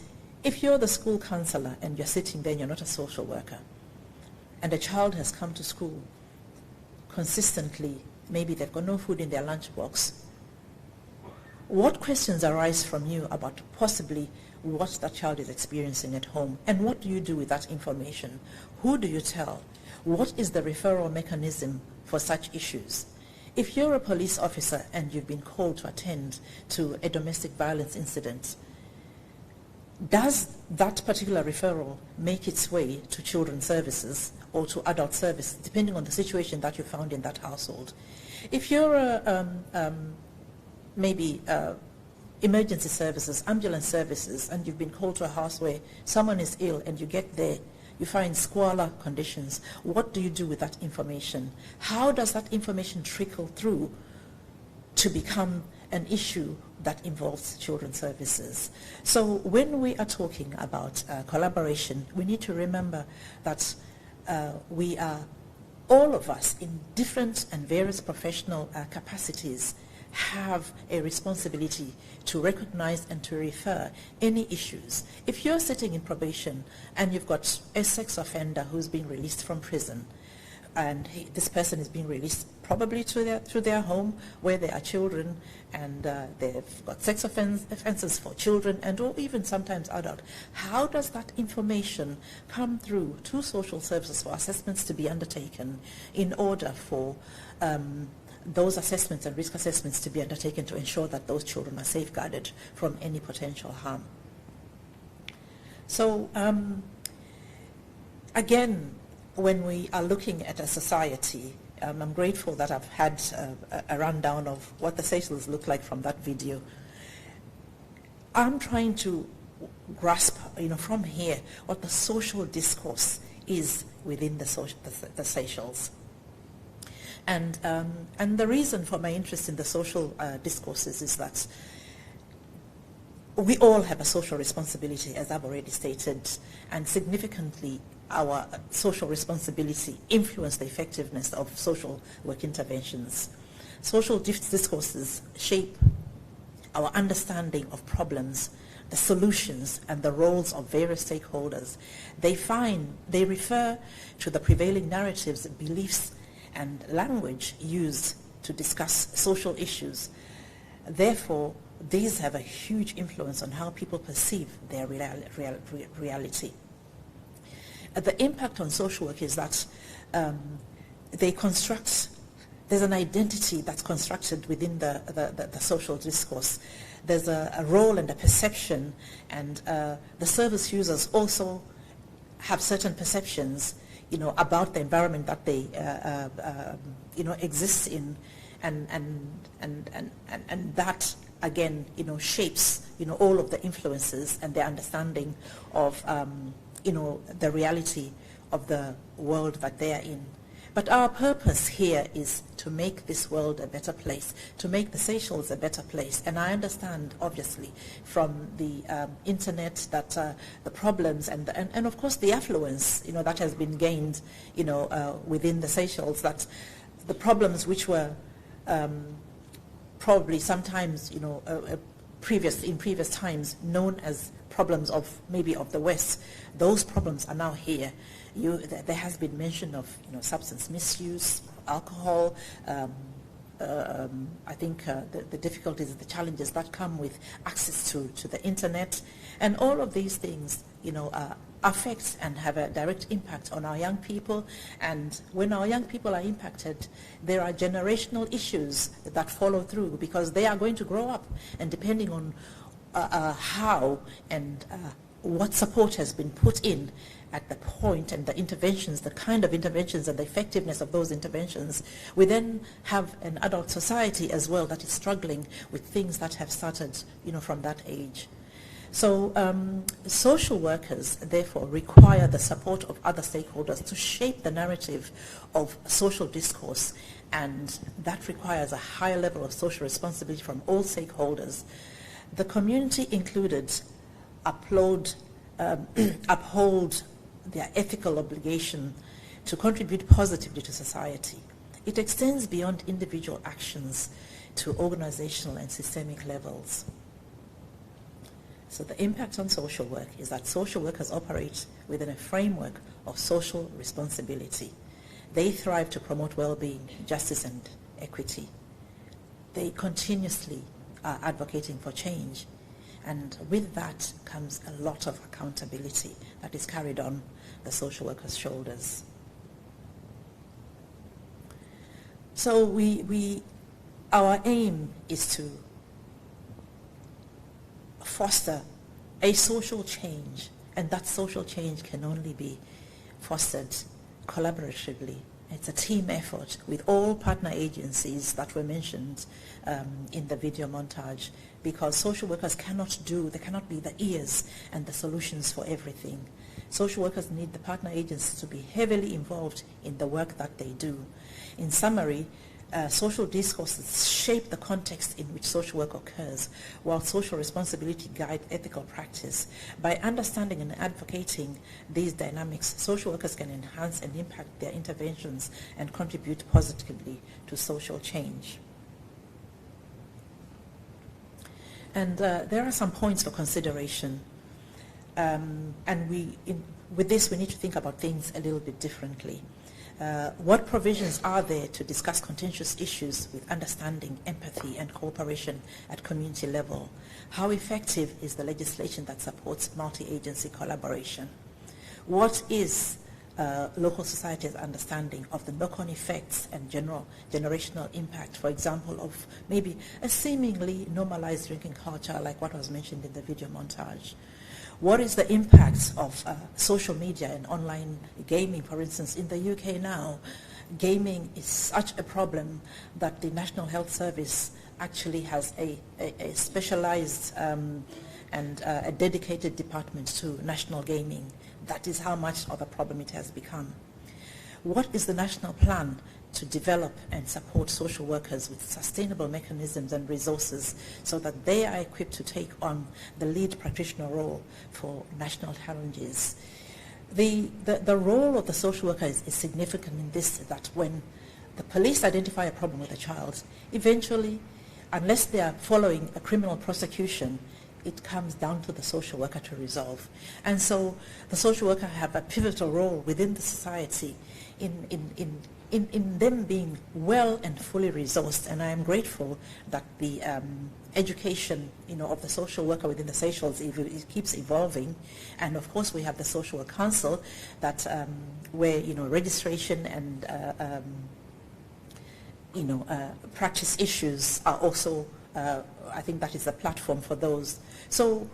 if you're the school counselor and you're sitting there and you're not a social worker, and a child has come to school consistently, maybe they've got no food in their lunchbox, what questions arise from you about possibly what that child is experiencing at home? And what do you do with that information? Who do you tell? What is the referral mechanism for such issues? If you're a police officer and you've been called to attend to a domestic violence incident, does that particular referral make its way to children's services or to adult services, depending on the situation that you found in that household? If you're maybe emergency services, ambulance services, and you've been called to a house where someone is ill and you get there, you find squalor conditions, what do you do with that information? How does that information trickle through to become an issue that involves children's services? So when we are talking about collaboration, we need to remember that we are all of us in different and various professional capacities have a responsibility to recognize and to refer any issues. If you're sitting in probation and you've got a sex offender who's been released from prison, and this person is being released probably to their home where there are children, and they've got sex offenses for children and or even sometimes adult. How does that information come through to social services for assessments to be undertaken in order for those assessments and risk assessments to be undertaken to ensure that those children are safeguarded from any potential harm? So again, when we are looking at a society, I'm grateful that I've had a rundown of what the Seychelles look like from that video. I'm trying to grasp, from here, what the social discourse is within the Seychelles. And the reason for my interest in the social discourses is that we all have a social responsibility, as I've already stated, and significantly our social responsibility influence the effectiveness of social work interventions. Social discourses shape our understanding of problems, the solutions, and the roles of various stakeholders. They refer to the prevailing narratives, beliefs, and language used to discuss social issues. Therefore, these have a huge influence on how people perceive their reality. The impact on social work is that there's an identity that's constructed within the social discourse. There's a role and a perception, and the service users also have certain perceptions, about the environment that they, exist in, and that again, shapes, all of the influences and their understanding of, the reality of the world that they are in. But our purpose here is to make this world a better place, to make the Seychelles a better place. And I understand, obviously, from the internet that the problems and of course the affluence, that has been gained, within the Seychelles, that the problems which were probably sometimes, in previous times known as problems of maybe of the West, those problems are now here. There has been mention of substance misuse, alcohol. I think the difficulties, the challenges that come with access to the internet, and all of these things, affect and have a direct impact on our young people. And when our young people are impacted, there are generational issues that follow through, because they are going to grow up, and depending on how and what support has been put in at the point, and the interventions, the kind of interventions and the effectiveness of those interventions, we then have an adult society as well that is struggling with things that have started, from that age. So social workers, therefore, require the support of other stakeholders to shape the narrative of social discourse, and that requires a higher level of social responsibility from all stakeholders. The community included uphold their ethical obligation to contribute positively to society. It extends beyond individual actions to organizational and systemic levels. So the impact on social work is that social workers operate within a framework of social responsibility. They thrive to promote well-being, justice, and equity. They continuously are advocating for change. And with that comes a lot of accountability that is carried on the social workers' shoulders. So our aim is to foster a social change, and that social change can only be fostered collaboratively. It's a team effort with all partner agencies that were mentioned in the video montage, because social workers cannot be the ears and the solutions for everything. Social workers need the partner agencies to be heavily involved in the work that they do. In summary, social discourses shape the context in which social work occurs, while social responsibility guides ethical practice. By understanding and advocating these dynamics, social workers can enhance and impact their interventions and contribute positively to social change. And there are some points for consideration. With this, we need to think about things a little bit differently. What provisions are there to discuss contentious issues with understanding, empathy, and cooperation at community level? How effective is the legislation that supports multi-agency collaboration? What is local society's understanding of the knock-on effects and generational impact, for example, of maybe a seemingly normalized drinking culture like what was mentioned in the video montage? What is the impact of social media and online gaming? For instance, in the UK now, gaming is such a problem that the National Health Service actually has a specialized and a dedicated department to national gaming. That is how much of a problem it has become. What is the national plan to develop and support social workers with sustainable mechanisms and resources so that they are equipped to take on the lead practitioner role for national challenges? The role of the social worker is significant in this, that when the police identify a problem with a child, eventually, unless they are following a criminal prosecution, it comes down to the social worker to resolve. And so the social worker have a pivotal role within the society in them being well and fully resourced. And I am grateful that the education, of the social worker within the Seychelles it keeps evolving. And of course we have the Social Work Council that where registration and practice issues are also I think that is a platform for those. So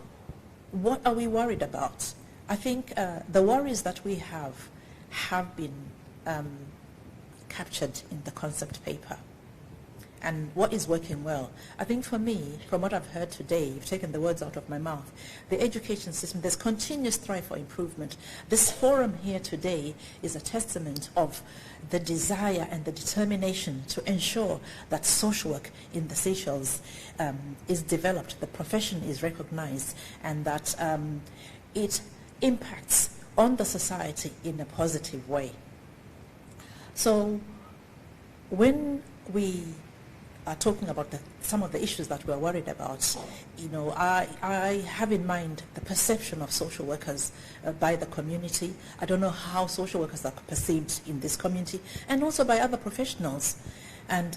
what are we worried about? I think the worries that we have been captured in the concept paper. And what is working well? I think for me, from what I've heard today, you've taken the words out of my mouth, the education system, there's continuous strive for improvement. This forum here today is a testament of the desire and the determination to ensure that social work in the Seychelles is developed, the profession is recognized, and that it impacts on the society in a positive way. So when we are talking about some of the issues that we're worried about, I have in mind the perception of social workers by the community. I don't know how social workers are perceived in this community, and also by other professionals. And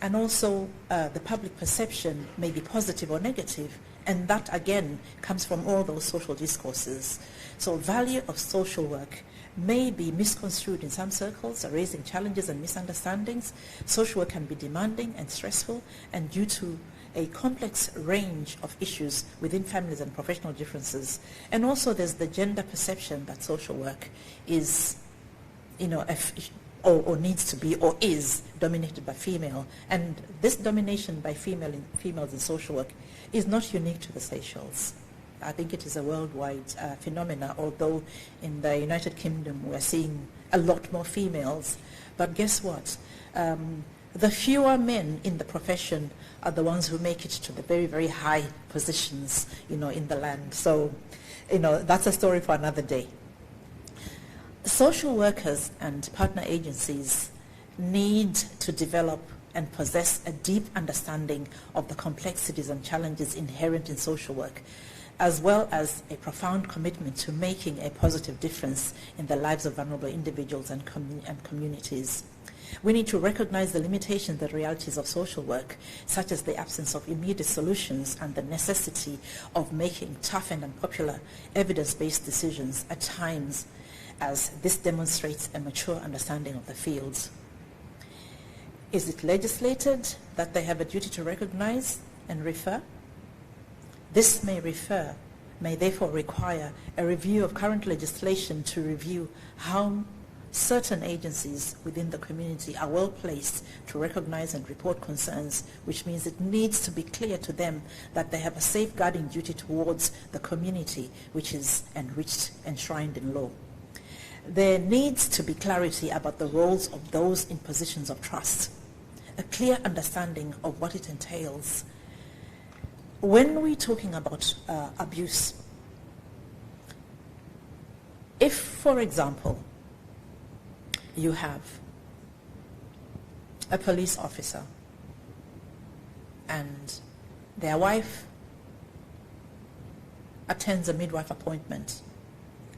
also the public perception may be positive or negative, and that again comes from all those social discourses. So value of social work may be misconstrued in some circles, raising challenges and misunderstandings. Social work can be demanding and stressful, and due to a complex range of issues within families and professional differences. And also there's the gender perception that social work is, or needs to be, or is dominated by female. And this domination by females in social work is not unique to the Seychelles. I think it is a worldwide phenomena, although in the United Kingdom we're seeing a lot more females. But guess what? The fewer men in the profession are the ones who make it to the very, very high positions, in the land. So, that's a story for another day. Social workers and partner agencies need to develop and possess a deep understanding of the complexities and challenges inherent in social work, as well as a profound commitment to making a positive difference in the lives of vulnerable individuals and communities. We need to recognize the limitations and realities of social work, such as the absence of immediate solutions and the necessity of making tough and unpopular evidence-based decisions at times, as this demonstrates a mature understanding of the fields. Is it legislated that they have a duty to recognize and refer? This may therefore require a review of current legislation to review how certain agencies within the community are well placed to recognize and report concerns, which means it needs to be clear to them that they have a safeguarding duty towards the community, which is enshrined in law. There needs to be clarity about the roles of those in positions of trust. a clear understanding of what it entails. When we're talking about abuse, if, for example, you have a police officer and their wife attends a midwife appointment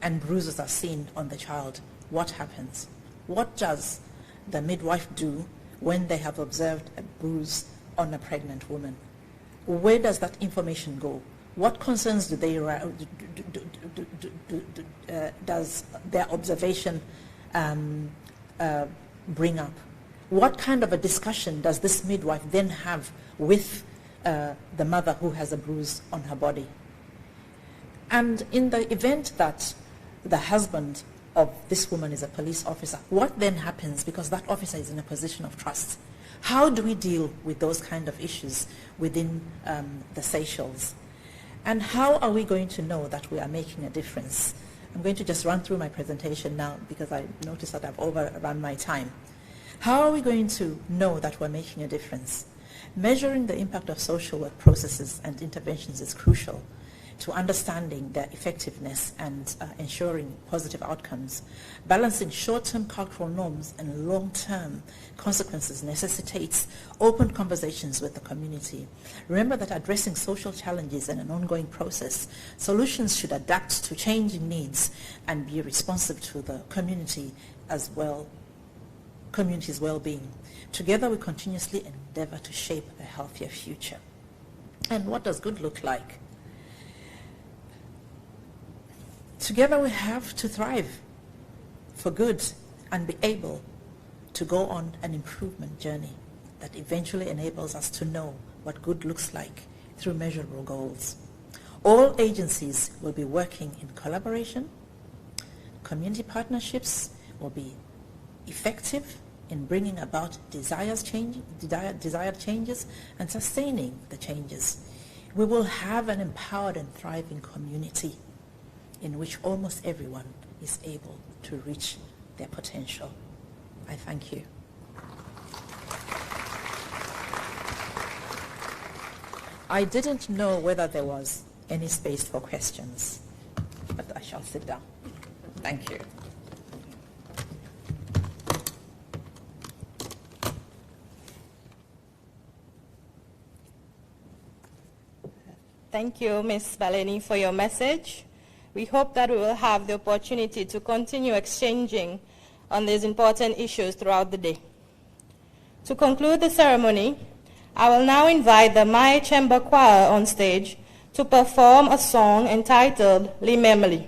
and bruises are seen on the child, what happens? What does the midwife do when they have observed a bruise on a pregnant woman? Where does that information go? What concerns do they does their observation bring up? What kind of a discussion does this midwife then have with the mother who has a bruise on her body? And in the event that the husband of this woman is a police officer, what then happens, because that officer is in a position of trust? How do we deal with those kind of issues within the Seychelles? And how are we going to know that we are making a difference? I'm going to just run through my presentation now because I noticed that I've overrun my time. How are we going to know that we're making a difference? Measuring the impact of social work processes and interventions is crucial to understanding their effectiveness and ensuring positive outcomes. Balancing short-term cultural norms and long-term consequences necessitates open conversations with the community. Remember that addressing social challenges is an ongoing process. Solutions should adapt to changing needs and be responsive to the community as well, community's well-being. Together we continuously endeavor to shape a healthier future. And what does good look like? Together we have to thrive for good and be able to go on an improvement journey that eventually enables us to know what good looks like through measurable goals. All agencies will be working in collaboration. Community partnerships will be effective in bringing about desired changes and sustaining the changes. We will have an empowered and thriving community in which almost everyone is able to reach their potential. I thank you. I didn't know whether there was any space for questions, but I shall sit down. Thank you. Thank you, Ms. Baleni, for your message. We hope that we will have the opportunity to continue exchanging on these important issues throughout the day. To conclude the ceremony, I will now invite the My Chamber Choir on stage to perform a song entitled Limemeli.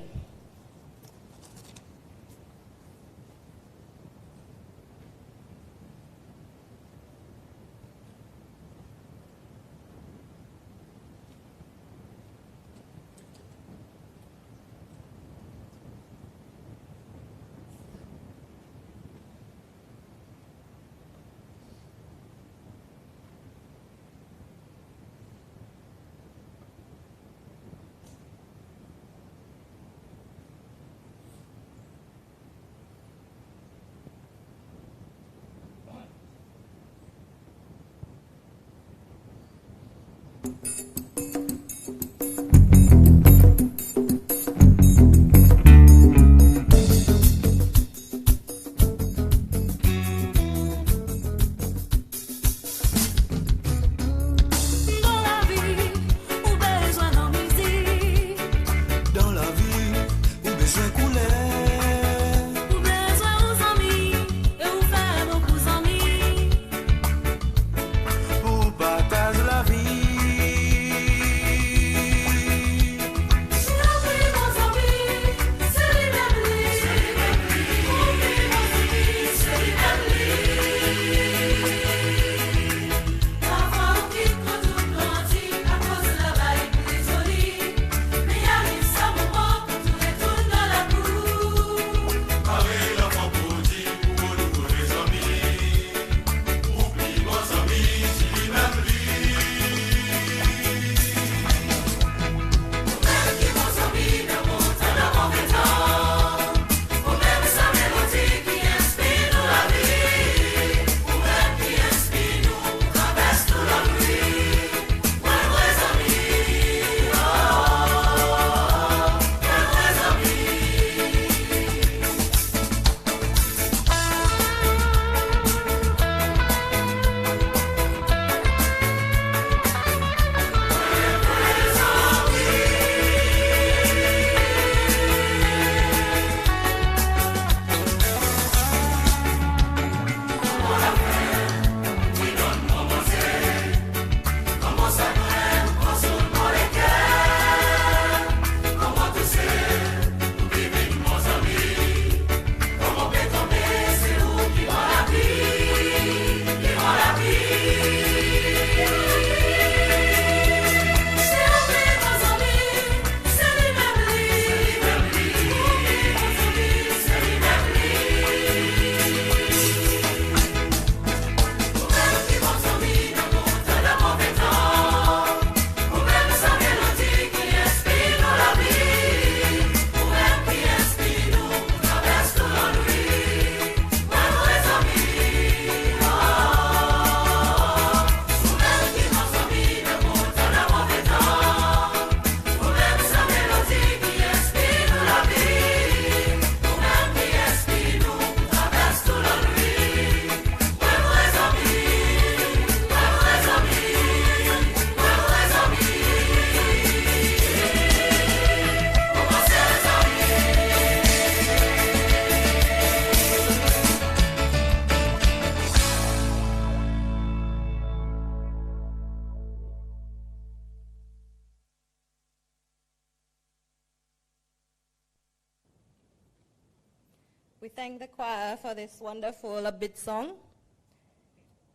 We thank the choir for this wonderful upbeat song.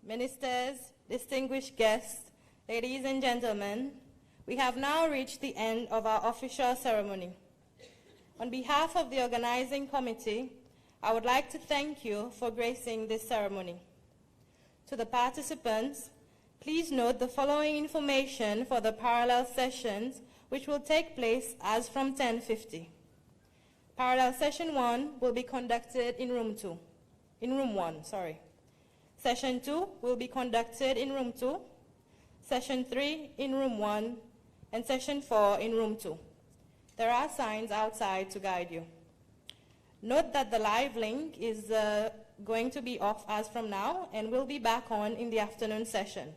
Ministers, distinguished guests, ladies and gentlemen, we have now reached the end of our official ceremony. On behalf of the organizing committee, I would like to thank you for gracing this ceremony. To the participants, please note the following information for the parallel sessions which will take place as from 10:50. Parallel session 1 will be conducted in room 1. Session 2 will be conducted in room 2, session 3 in room 1, and session 4 in room 2. There are signs outside to guide you. Note that the live link is going to be off as from now and will be back on in the afternoon session.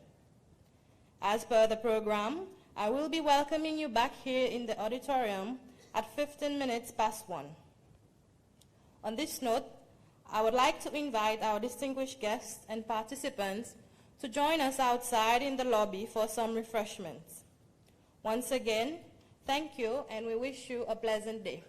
As per the program, I will be welcoming you back here in the auditorium at 15 minutes past 1. On this note, I would like to invite our distinguished guests and participants to join us outside in the lobby for some refreshments. Once again, thank you, and we wish you a pleasant day.